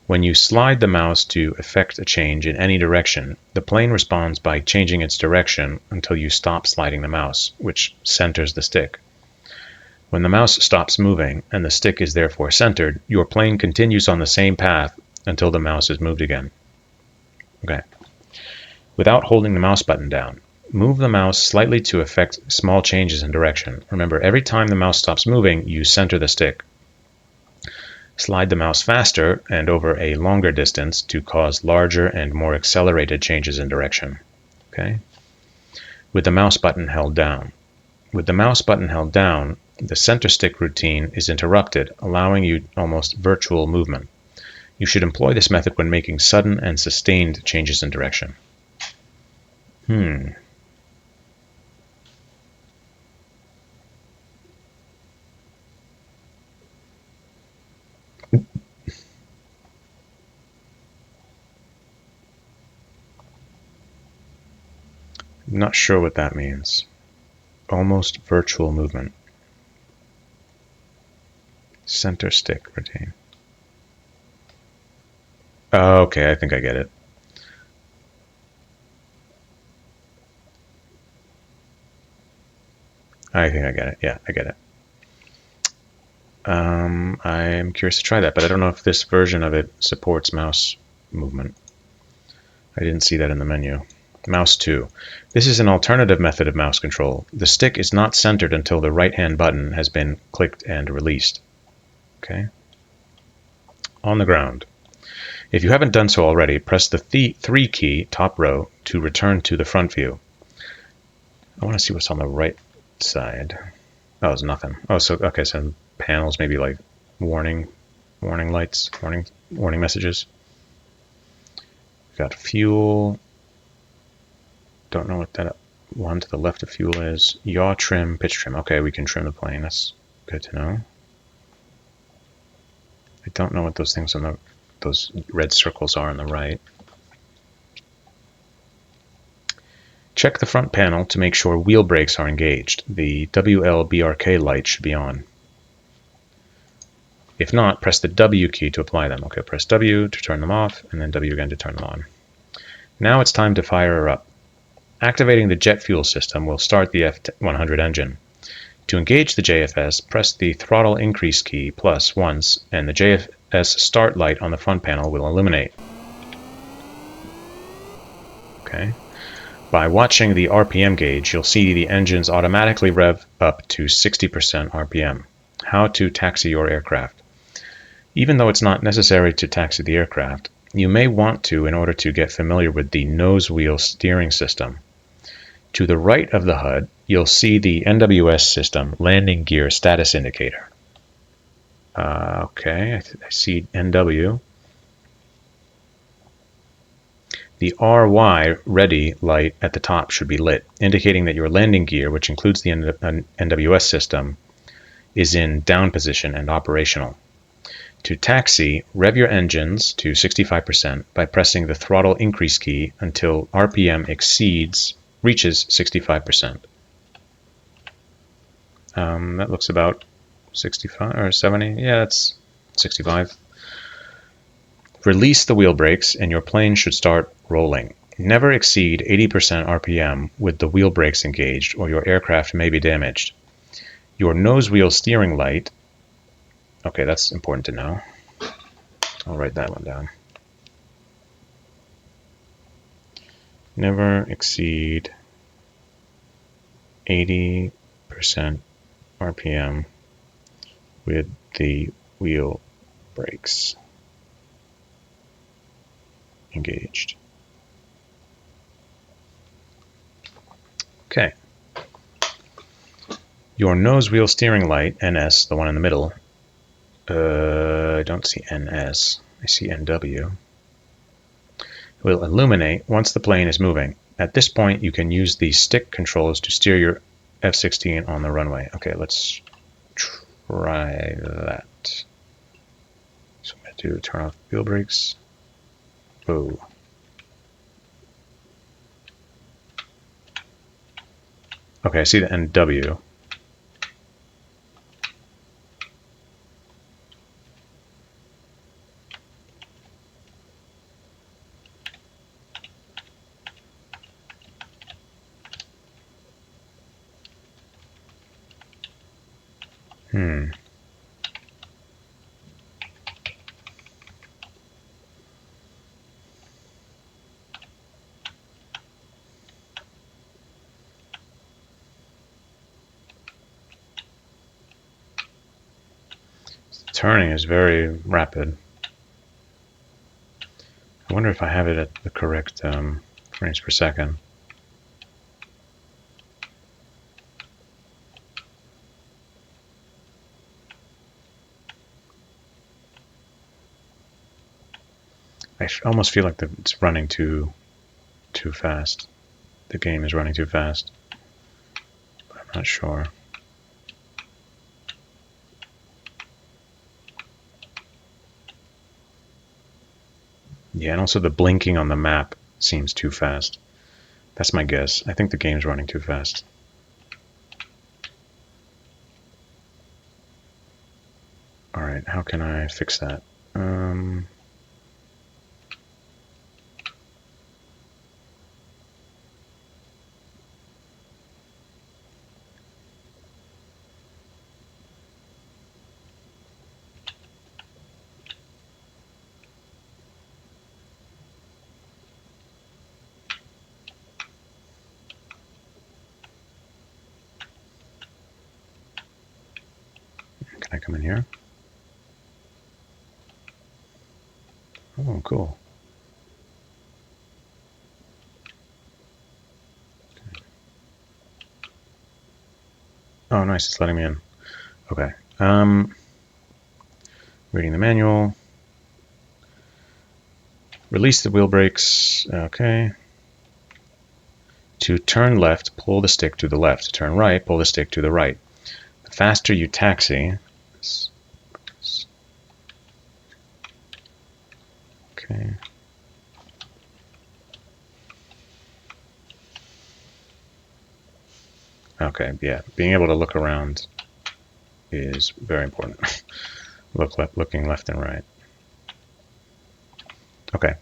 When you slide the mouse to effect a change in any direction, the plane responds by changing its direction until you stop sliding the mouse, which centers the stick. When the mouse stops moving and the stick is therefore centered, your plane continues on the same path until the mouse is moved again. Okay. Without holding the mouse button down, move the mouse slightly to effect small changes in direction. Remember, every time the mouse stops moving, you center the stick. Slide the mouse faster and over a longer distance to cause larger and more accelerated changes in direction. Okay? With the mouse button held down. With the mouse button held down, the center stick routine is interrupted, allowing you almost virtual movement. You should employ this method when making sudden and sustained changes in direction. I'm not sure what that means. Almost virtual movement. Center stick routine. Oh, okay, I think I get it. I think I get it. Yeah, I get it. I'm curious to try that, but I don't know if this version of it supports mouse movement. I didn't see that in the menu. Mouse 2. This is an alternative method of mouse control. The stick is not centered until the right-hand button has been clicked and released. Okay. On the ground. If you haven't done so already, press the 3 key, top row, to return to the front view. I want to see what's on the right side. Oh, it's nothing. Oh, so okay, so panels maybe like warning lights, warning messages. We've got fuel. Don't know what that one to the left of fuel is. Yaw trim, pitch trim. Okay, we can trim the plane. That's good to know. I don't know what those things on those red circles are on the right. Check the front panel to make sure wheel brakes are engaged. The WLBRK light should be on. If not, press the W key to apply them. Okay, press W to turn them off, and then W again to turn them on. Now it's time to fire her up. Activating the jet fuel system will start the F100 engine. To engage the JFS, press the throttle increase key plus once, and the JFS start light on the front panel will illuminate. Okay. By watching the RPM gauge, you'll see the engines automatically rev up to 60% RPM. How to taxi your aircraft. Even though it's not necessary to taxi the aircraft, you may want to in order to get familiar with the nose wheel steering system. To the right of the HUD, you'll see the NWS system landing gear status indicator. Okay, I see NW. The RY ready light at the top should be lit, indicating that your landing gear, which includes the NWS system, is in down position and operational. To taxi, rev your engines to 65% by pressing the throttle increase key until RPM reaches 65%. That looks about 65 or 70. Yeah, it's 65. Release the wheel brakes and your plane should start rolling. Never exceed 80% RPM with the wheel brakes engaged or your aircraft may be damaged. Your nose wheel steering light, okay, that's important to know. I'll write that one down. Never exceed 80% RPM with the wheel brakes engaged. Okay. Your nose wheel steering light, NS, the one in the middle, I don't see NS, I see NW, will illuminate once the plane is moving. At this point, you can use the stick controls to steer your F-16 on the runway. Okay, let's try that. So I'm going to turn off wheel brakes. Oh. Okay, I see the NW. Turning is very rapid. I wonder if I have it at the correct frames per second. I almost feel like it's running too fast. The game is running too fast. But I'm not sure. Yeah, and also the blinking on the map seems too fast. That's my guess. I think the game's running too fast. Alright, how can I fix that? Can I come in here? Oh, cool. Oh, nice, it's letting me in. Okay. Reading the manual. Release the wheel brakes. Okay. To turn left, pull the stick to the left. To turn right, pull the stick to the right. The faster you taxi... Okay. Okay, yeah. Being able to look around is very important. Looking left and right. Okay.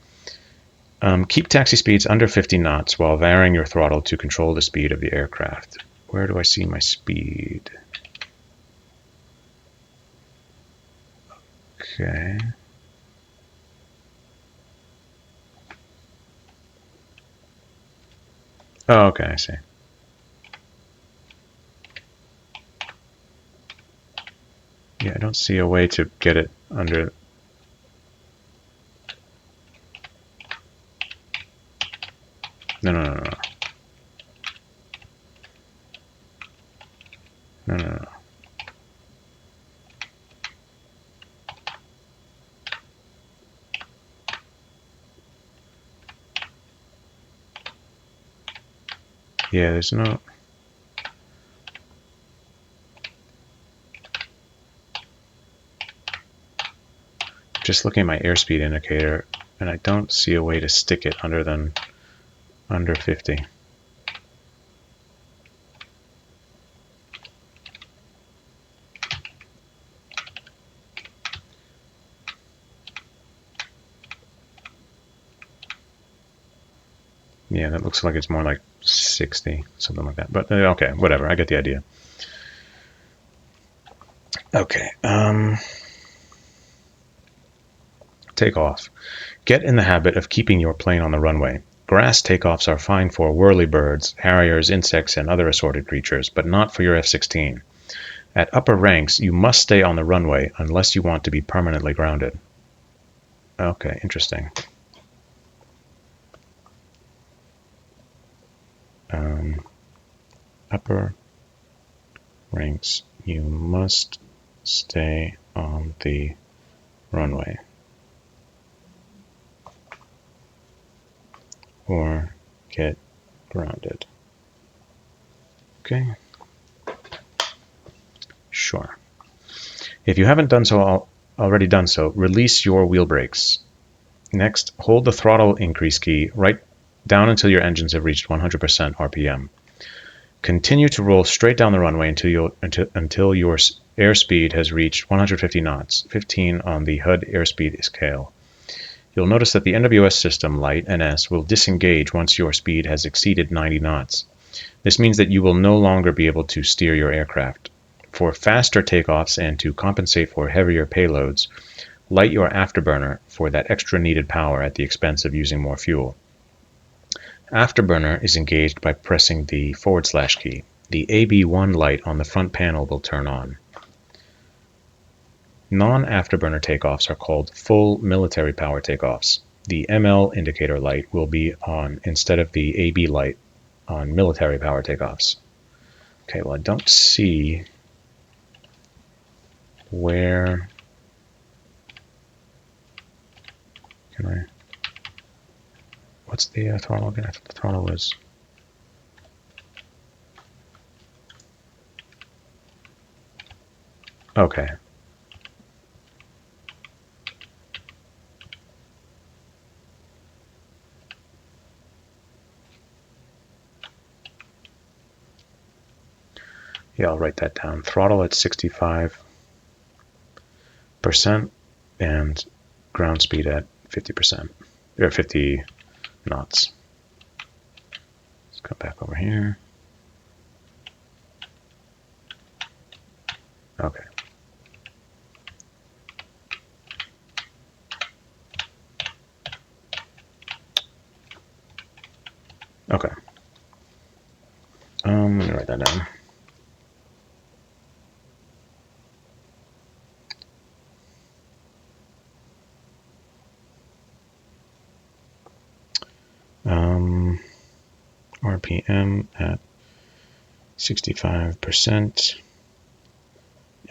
Keep taxi speeds under 50 knots while varying your throttle to control the speed of the aircraft. Where do I see my speed? Okay. Oh, okay, I see. Yeah, I don't see a way to get it under... No, no, no, no. No, no, no. Yeah, there's no... Just looking at my airspeed indicator, and I don't see a way to stick it under 50. Yeah, that looks like it's more like 60, something like that. But okay, whatever. I get the idea. Okay. Takeoff. Get in the habit of keeping your plane on the runway. Grass takeoffs are fine for whirlybirds, harriers, insects, and other assorted creatures, but not for your F-16. At upper ranks, you must stay on the runway unless you want to be permanently grounded. Okay, interesting. Upper ranks, you must stay on the runway or get grounded. Okay. Sure. If you haven't already done so, release your wheel brakes. Next, hold the throttle increase key right down until your engines have reached 100% RPM. Continue to roll straight down the runway until your airspeed has reached 150 knots, 15 on the HUD airspeed scale. You'll notice that the NWS system light NS will disengage once your speed has exceeded 90 knots. This means that you will no longer be able to steer your aircraft. For faster takeoffs and to compensate for heavier payloads, light your afterburner for that extra needed power at the expense of using more fuel. Afterburner is engaged by pressing the / key. The AB1 light on the front panel will turn on. Non-afterburner takeoffs are called full military power takeoffs. The ML indicator light will be on instead of the AB light on military power takeoffs. Okay, well I don't see where... Can I... What's the throttle again? I thought the throttle was... Okay. Yeah, I'll write that down. Throttle at 65% and ground speed at 50%, or 50 knots. Let's go back over here. Okay. Okay. Let me write that down. RPM at 65%,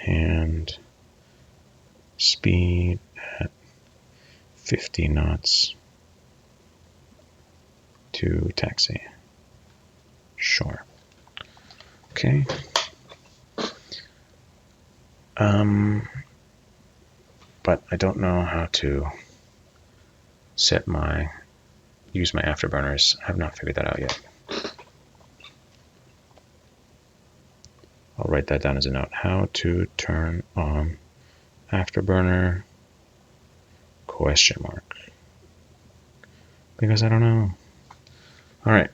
and speed at 50 knots to taxi. Sure. Okay. But I don't know how to use my afterburners. I have not figured that out yet. I'll write that down as a note. How to turn on afterburner ? Because I don't know. All right.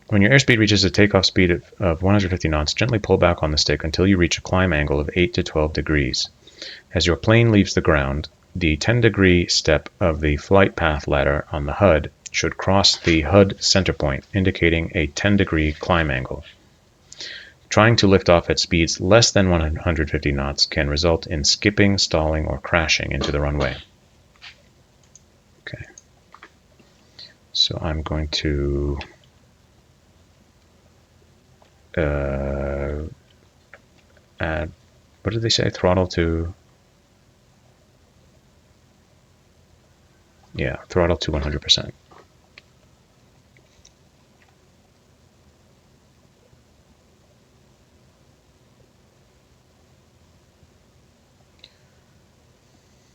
When your airspeed reaches a takeoff speed of 150 knots, gently pull back on the stick until you reach a climb angle of 8 to 12 degrees. As your plane leaves the ground, the 10-degree step of the flight path ladder on the HUD should cross the HUD center point, indicating a 10-degree climb angle. Trying to lift off at speeds less than 150 knots can result in skipping, stalling, or crashing into the runway. Okay. So I'm going to add, what did they say? Throttle to, yeah, throttle to 100%.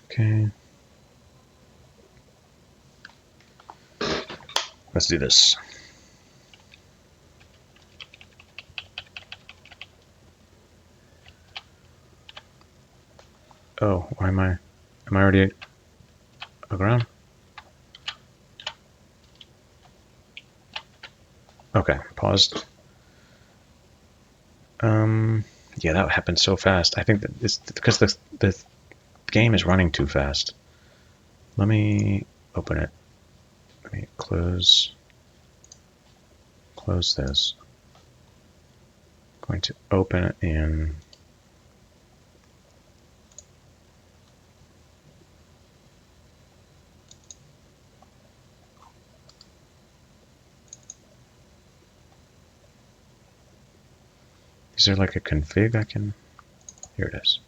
Okay. Let's do this. Oh, why am I already aground? Okay, paused. Yeah, that happened so fast. I think that it's because the game is running too fast. Let me open it. Let me close this. I'm going to open it in Is there like a config I can? Here it is.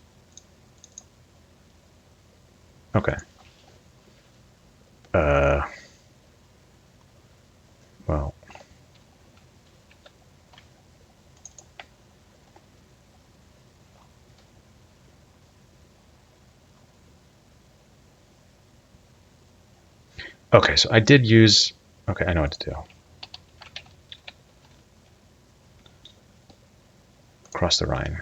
Okay. Well. Okay, so I did use, okay, I know what to do. Cross the Rhine.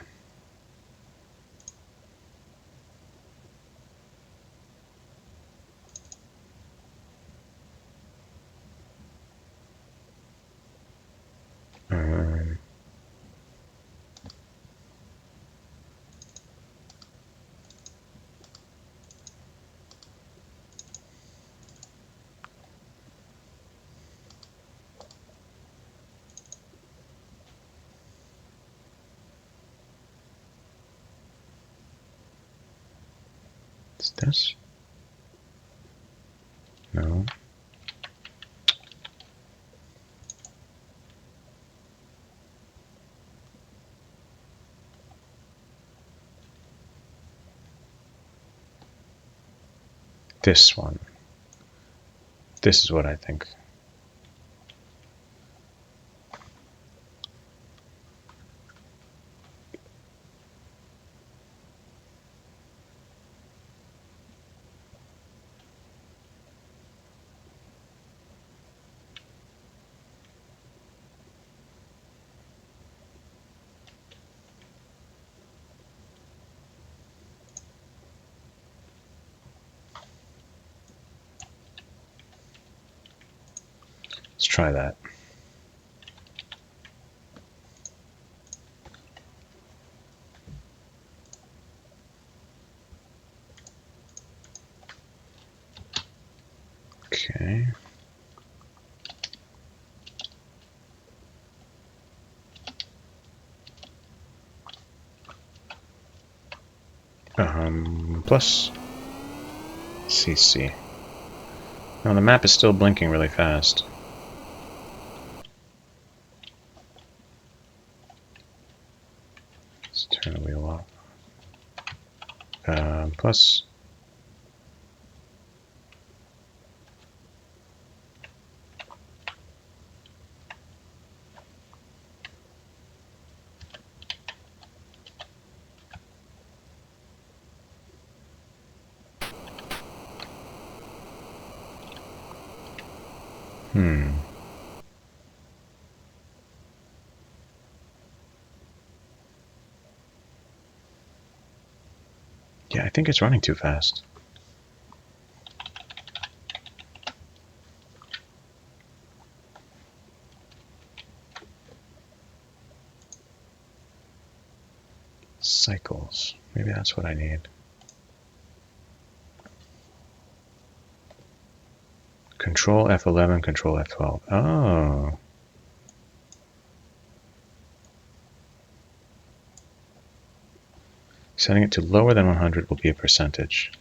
Is this? No. This one. This is what I think. Let's try that. Okay. Plus CC. Now the map is still blinking really fast. And we will plus. Yeah, I think it's running too fast. Cycles. Maybe that's what I need. Ctrl+F11, Ctrl+F12. Oh. Setting it to lower than 100 will be a percentage.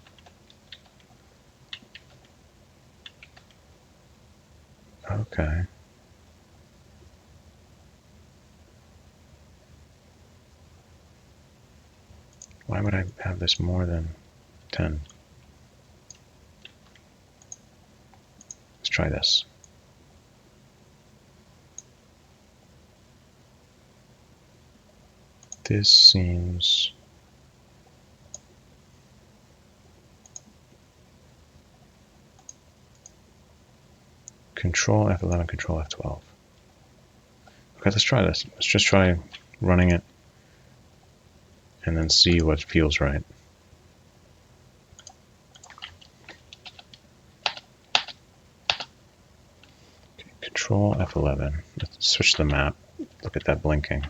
Okay. Why would I have this more than 10? Let's try this. This seems... Ctrl+F11, Ctrl+F12. Okay, let's try this. Let's just try running it and then see what feels right. Okay, Ctrl+F11. Let's switch the map. Look at that blinking.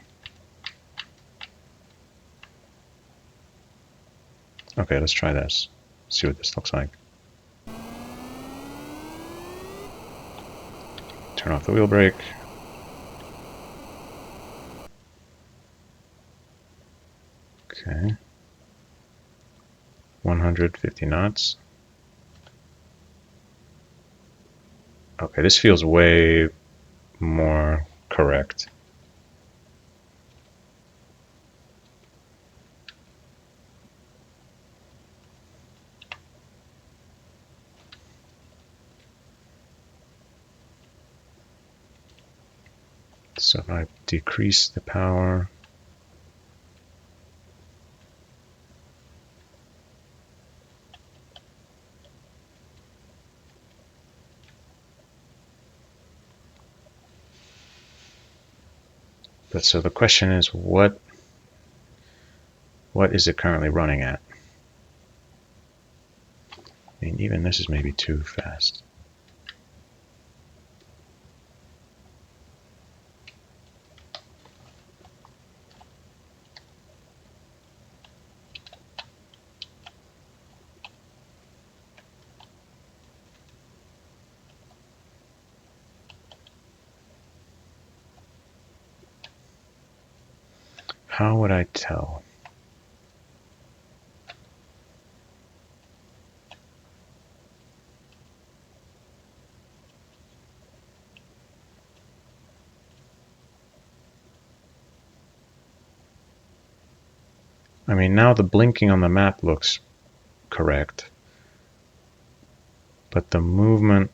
Okay, let's try this. See what this looks like. Turn off the wheel brake. Okay. 150 knots. Okay, this feels way more correct. So if I decrease the power, but so the question is, what is it currently running at? I mean, even this is maybe too fast. How would I tell? I mean, now the blinking on the map looks correct, but the movement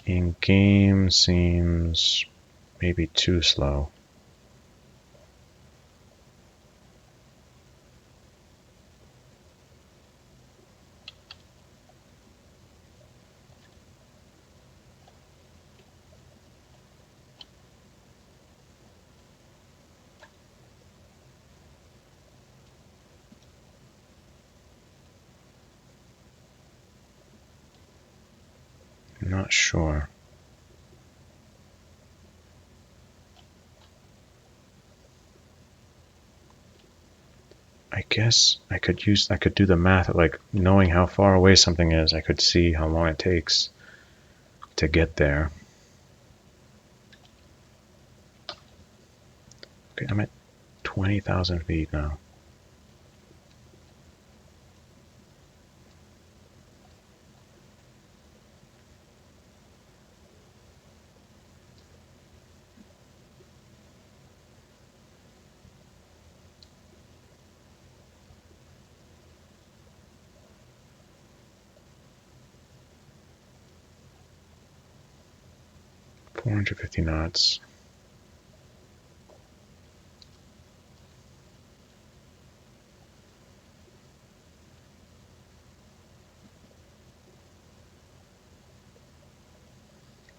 in game seems maybe too slow. I'm not sure. I guess I could do the math, like knowing how far away something is, I could see how long it takes to get there. Okay, I'm at 20,000 feet now. 450 knots.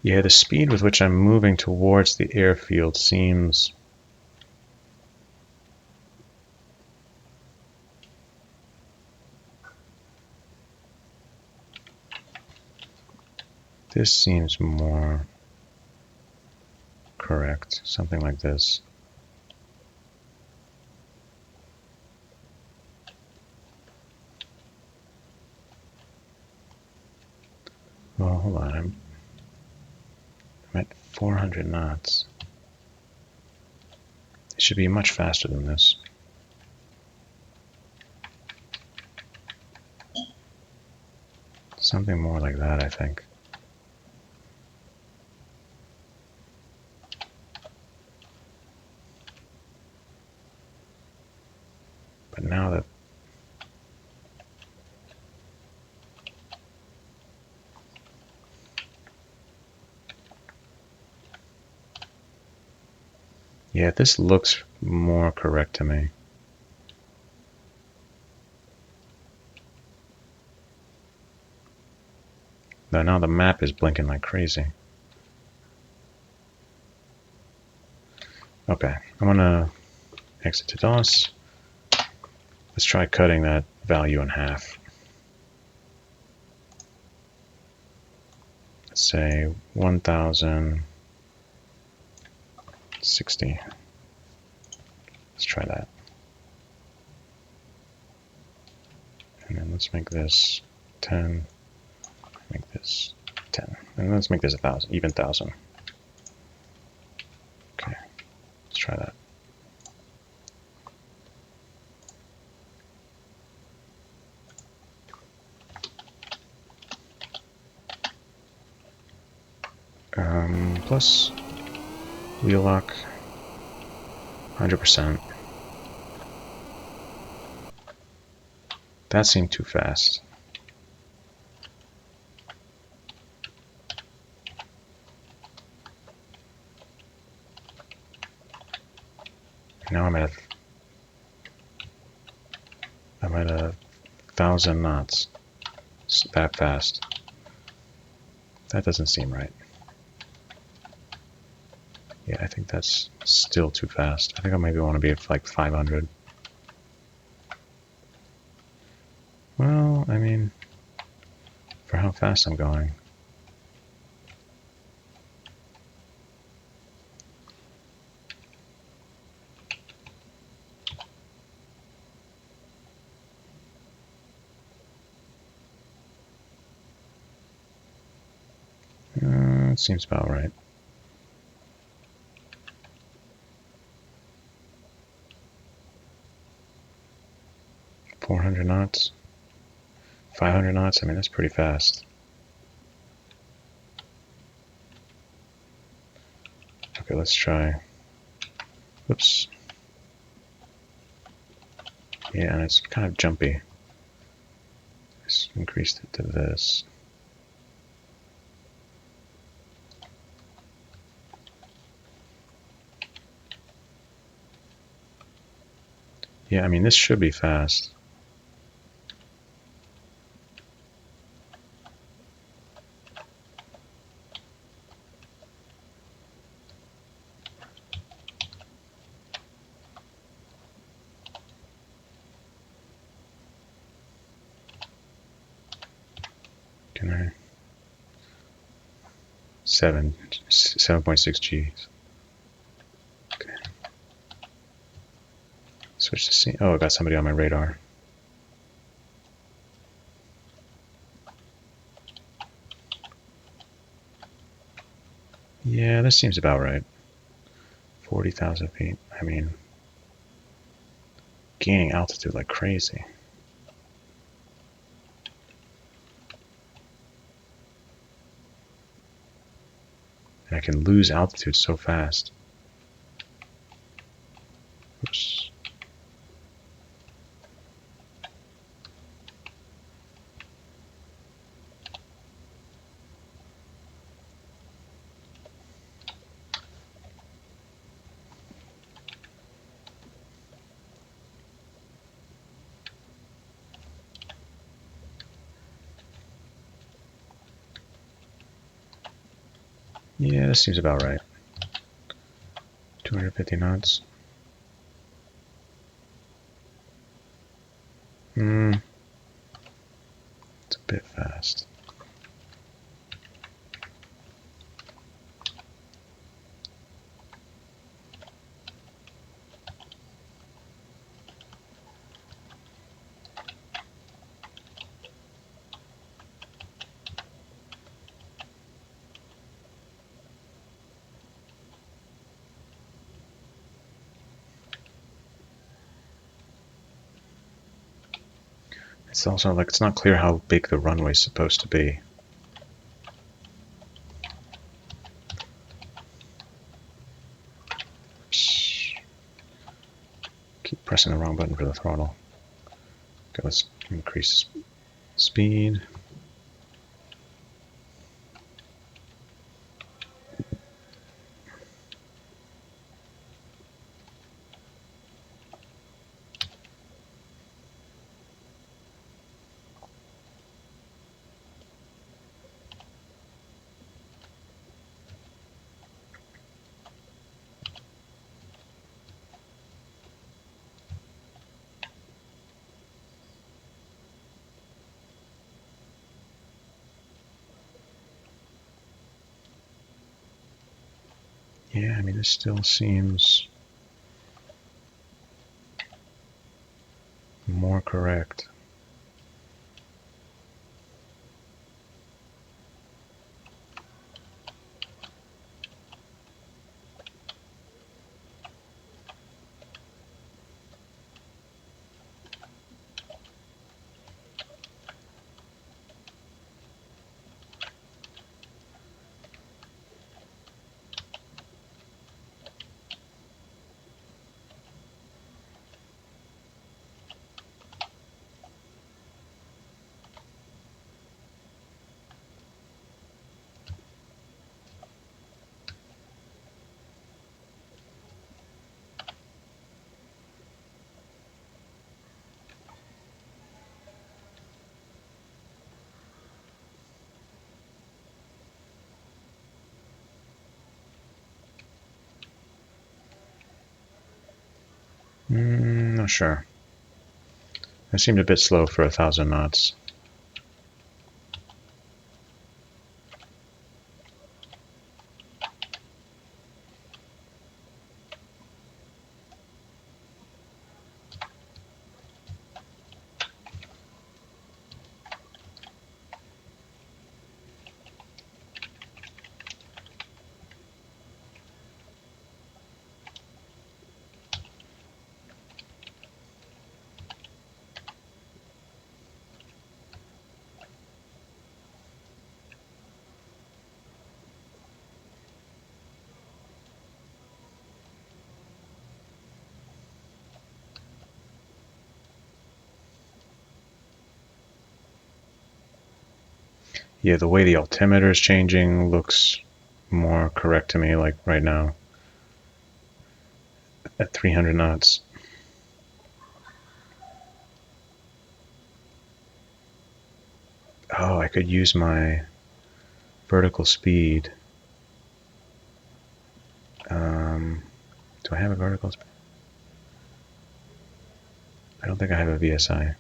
Yeah, the speed with which I'm moving towards the airfield seems this seems more correct. Something like this. Well, hold on. I'm at 400 knots. It should be much faster than this. Something more like that, I think. But now that yeah, this looks more correct to me. Though now the map is blinking like crazy. Okay, I'm gonna exit to DOS. Let's try cutting that value in half. Let's say 1060. Let's try that. And then let's make this 10. Make this 10. And let's make this 1,000, even 1,000. Okay, let's try that. Plus wheel lock 100%. That seemed too fast. Now I'm at 1,000 knots. It's that fast. That doesn't seem right. Yeah, I think that's still too fast. I think I maybe want to be at like 500. Well, I mean, for how fast I'm going. It seems about right. $400 knots, 500 knots. I mean, that's pretty fast. Okay, let's try. Oops. Yeah, and it's kind of jumpy. Let's increase it to this. Yeah, I mean, this should be fast. Can I? 7.6 Gs. Okay. Switch to scene. Oh, I got somebody on my radar. Yeah, this seems about right. 40,000 feet. I mean, gaining altitude like crazy. And I can lose altitude so fast. Oops. Yeah, this seems about right. 250 knots. It's a bit fast. It's also like it's not clear how big the runway is supposed to be. Keep pressing the wrong button for the throttle. Okay, let's increase speed. Yeah, I mean, this still seems more correct. Not sure. It seemed a bit slow for 1,000 knots. Yeah, the way the altimeter is changing looks more correct to me, like right now at 300 knots. Oh, I could use my vertical speed. Do I have a vertical speed? I don't think I have a VSI.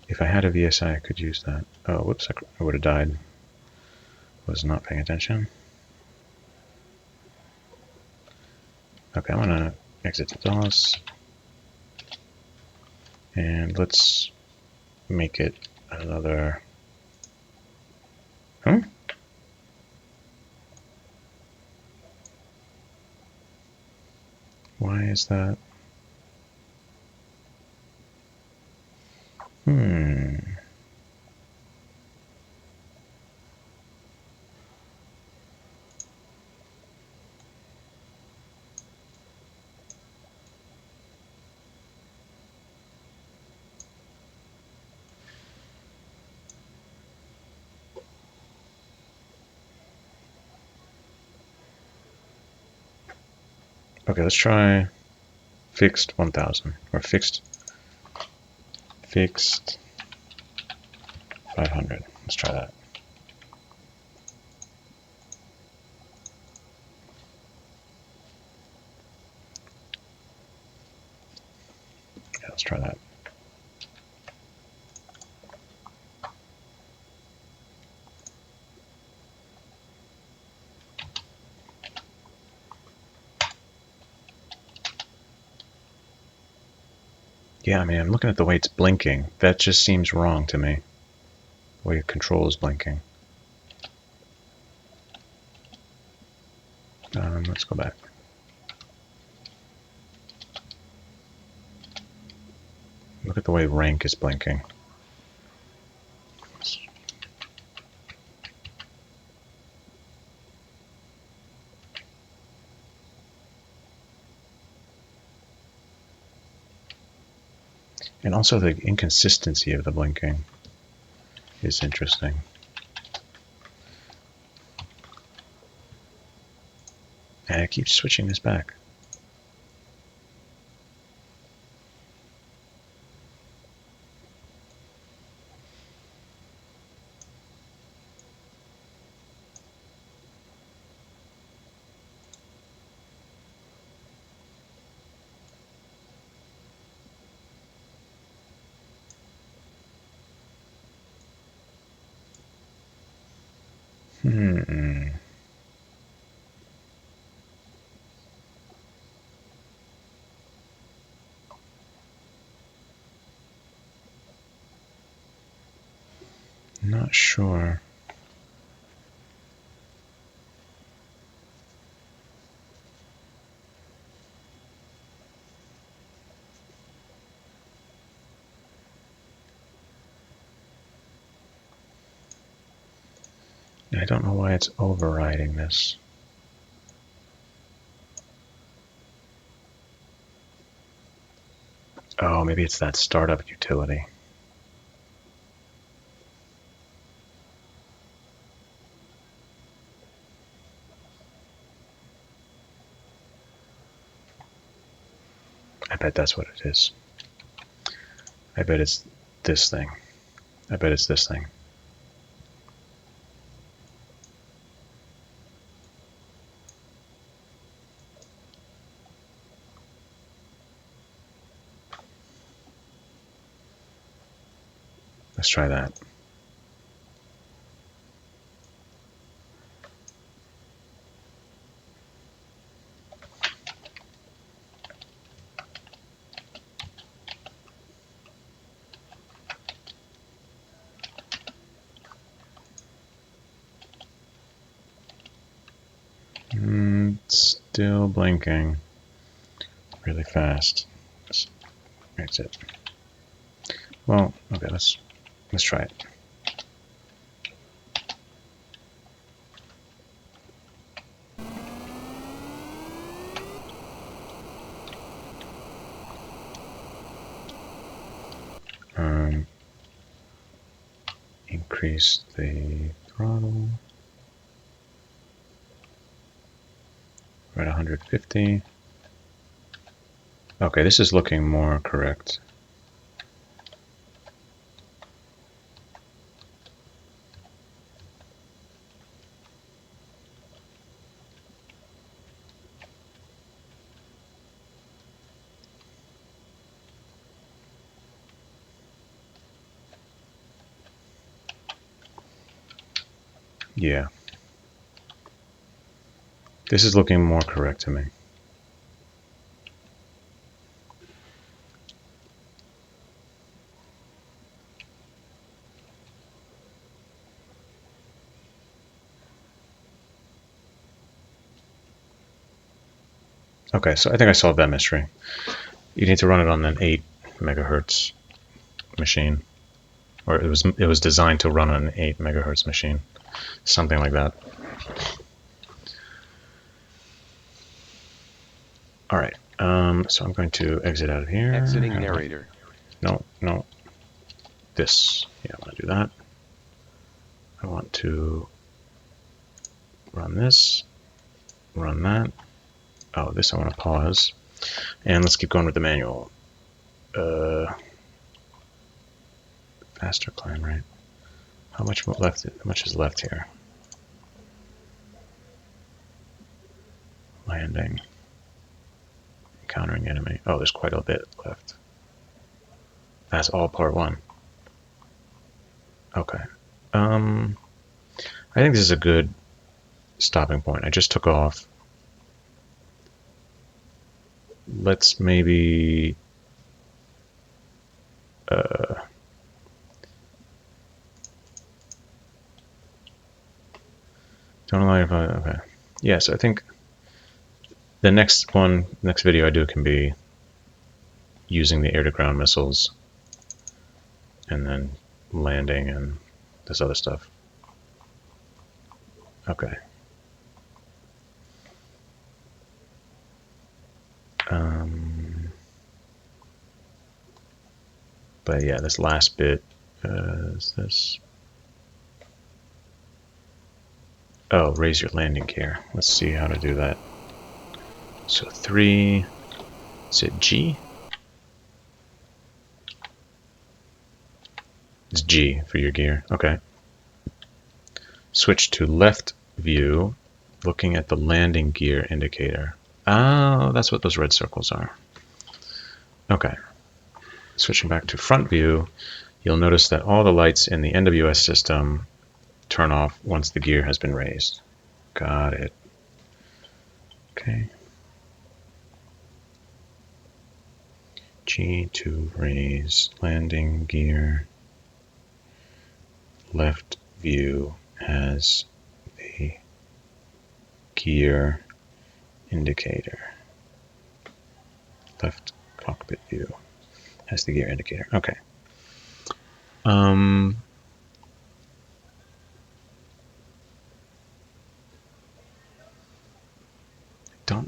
If I had a VSI, I could use that. Oh, whoops, I would have died. Was not paying attention. Okay, I'm gonna exit the DOS. And let's make it another... Huh? Why is that? Okay, let's try fixed 1000 or fixed 500. Let's try that. try that. Yeah, I mean, I'm looking at the way it's blinking. That just seems wrong to me. The way your control is blinking. Let's go back. Look at the way rank is blinking. And also the inconsistency of the blinking is interesting. And it keeps switching this back. Not sure. I don't know why it's overriding this. Oh, maybe it's that startup utility. I bet that's what it is. I bet it's this thing. I bet it's this thing. Let's try that. Still blinking really fast. That's it. Well, okay, let's try it. Increase the throttle. We're at 150. Okay, this is looking more correct. Yeah. This is looking more correct to me. Okay, so I think I solved that mystery. You need to run it on an 8 megahertz machine. Or it was designed to run on an 8 megahertz machine. Something like that. Alright, so I'm going to exit out of here. Exiting narrator. No. This. Yeah, I want to do that. I want to run this. Run that. Oh, this I want to pause. And let's keep going with the manual. Faster climb, right? How much left? How much is left here? Landing. Encountering enemy. Oh, there's quite a bit left. That's all part 1. Okay. I think this is a good stopping point. I just took off. Let's maybe don't allow your okay. Yeah, so I think the next video I do can be using the air-to-ground missiles and then landing and this other stuff. Okay. But yeah, this last bit is this. Oh, raise your landing gear. Let's see how to do that. So 3, is it G? It's G for your gear. Okay. Switch to left view, looking at the landing gear indicator. Oh, that's what those red circles are. Okay. Switching back to front view, you'll notice that all the lights in the NWS system turn off once the gear has been raised. Got it. Okay. G to raise landing gear. Left view has the gear indicator. Left cockpit view has the gear indicator. Okay. Don't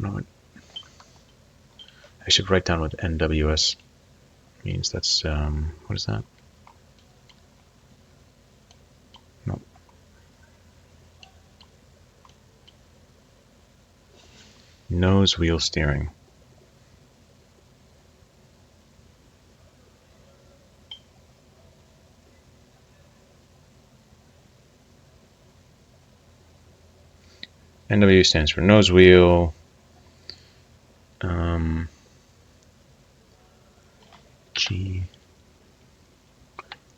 know what I should write down what NWS means. That's what is that? Nope. Nose wheel steering. NW stands for nose wheel. G.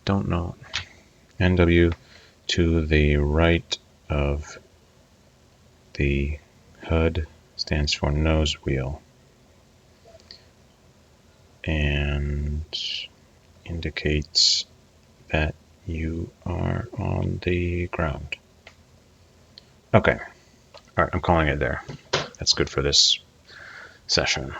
Don't know. NW to the right of the HUD stands for nose wheel and indicates that you are on the ground. Okay. All right, I'm calling it there. That's good for this session.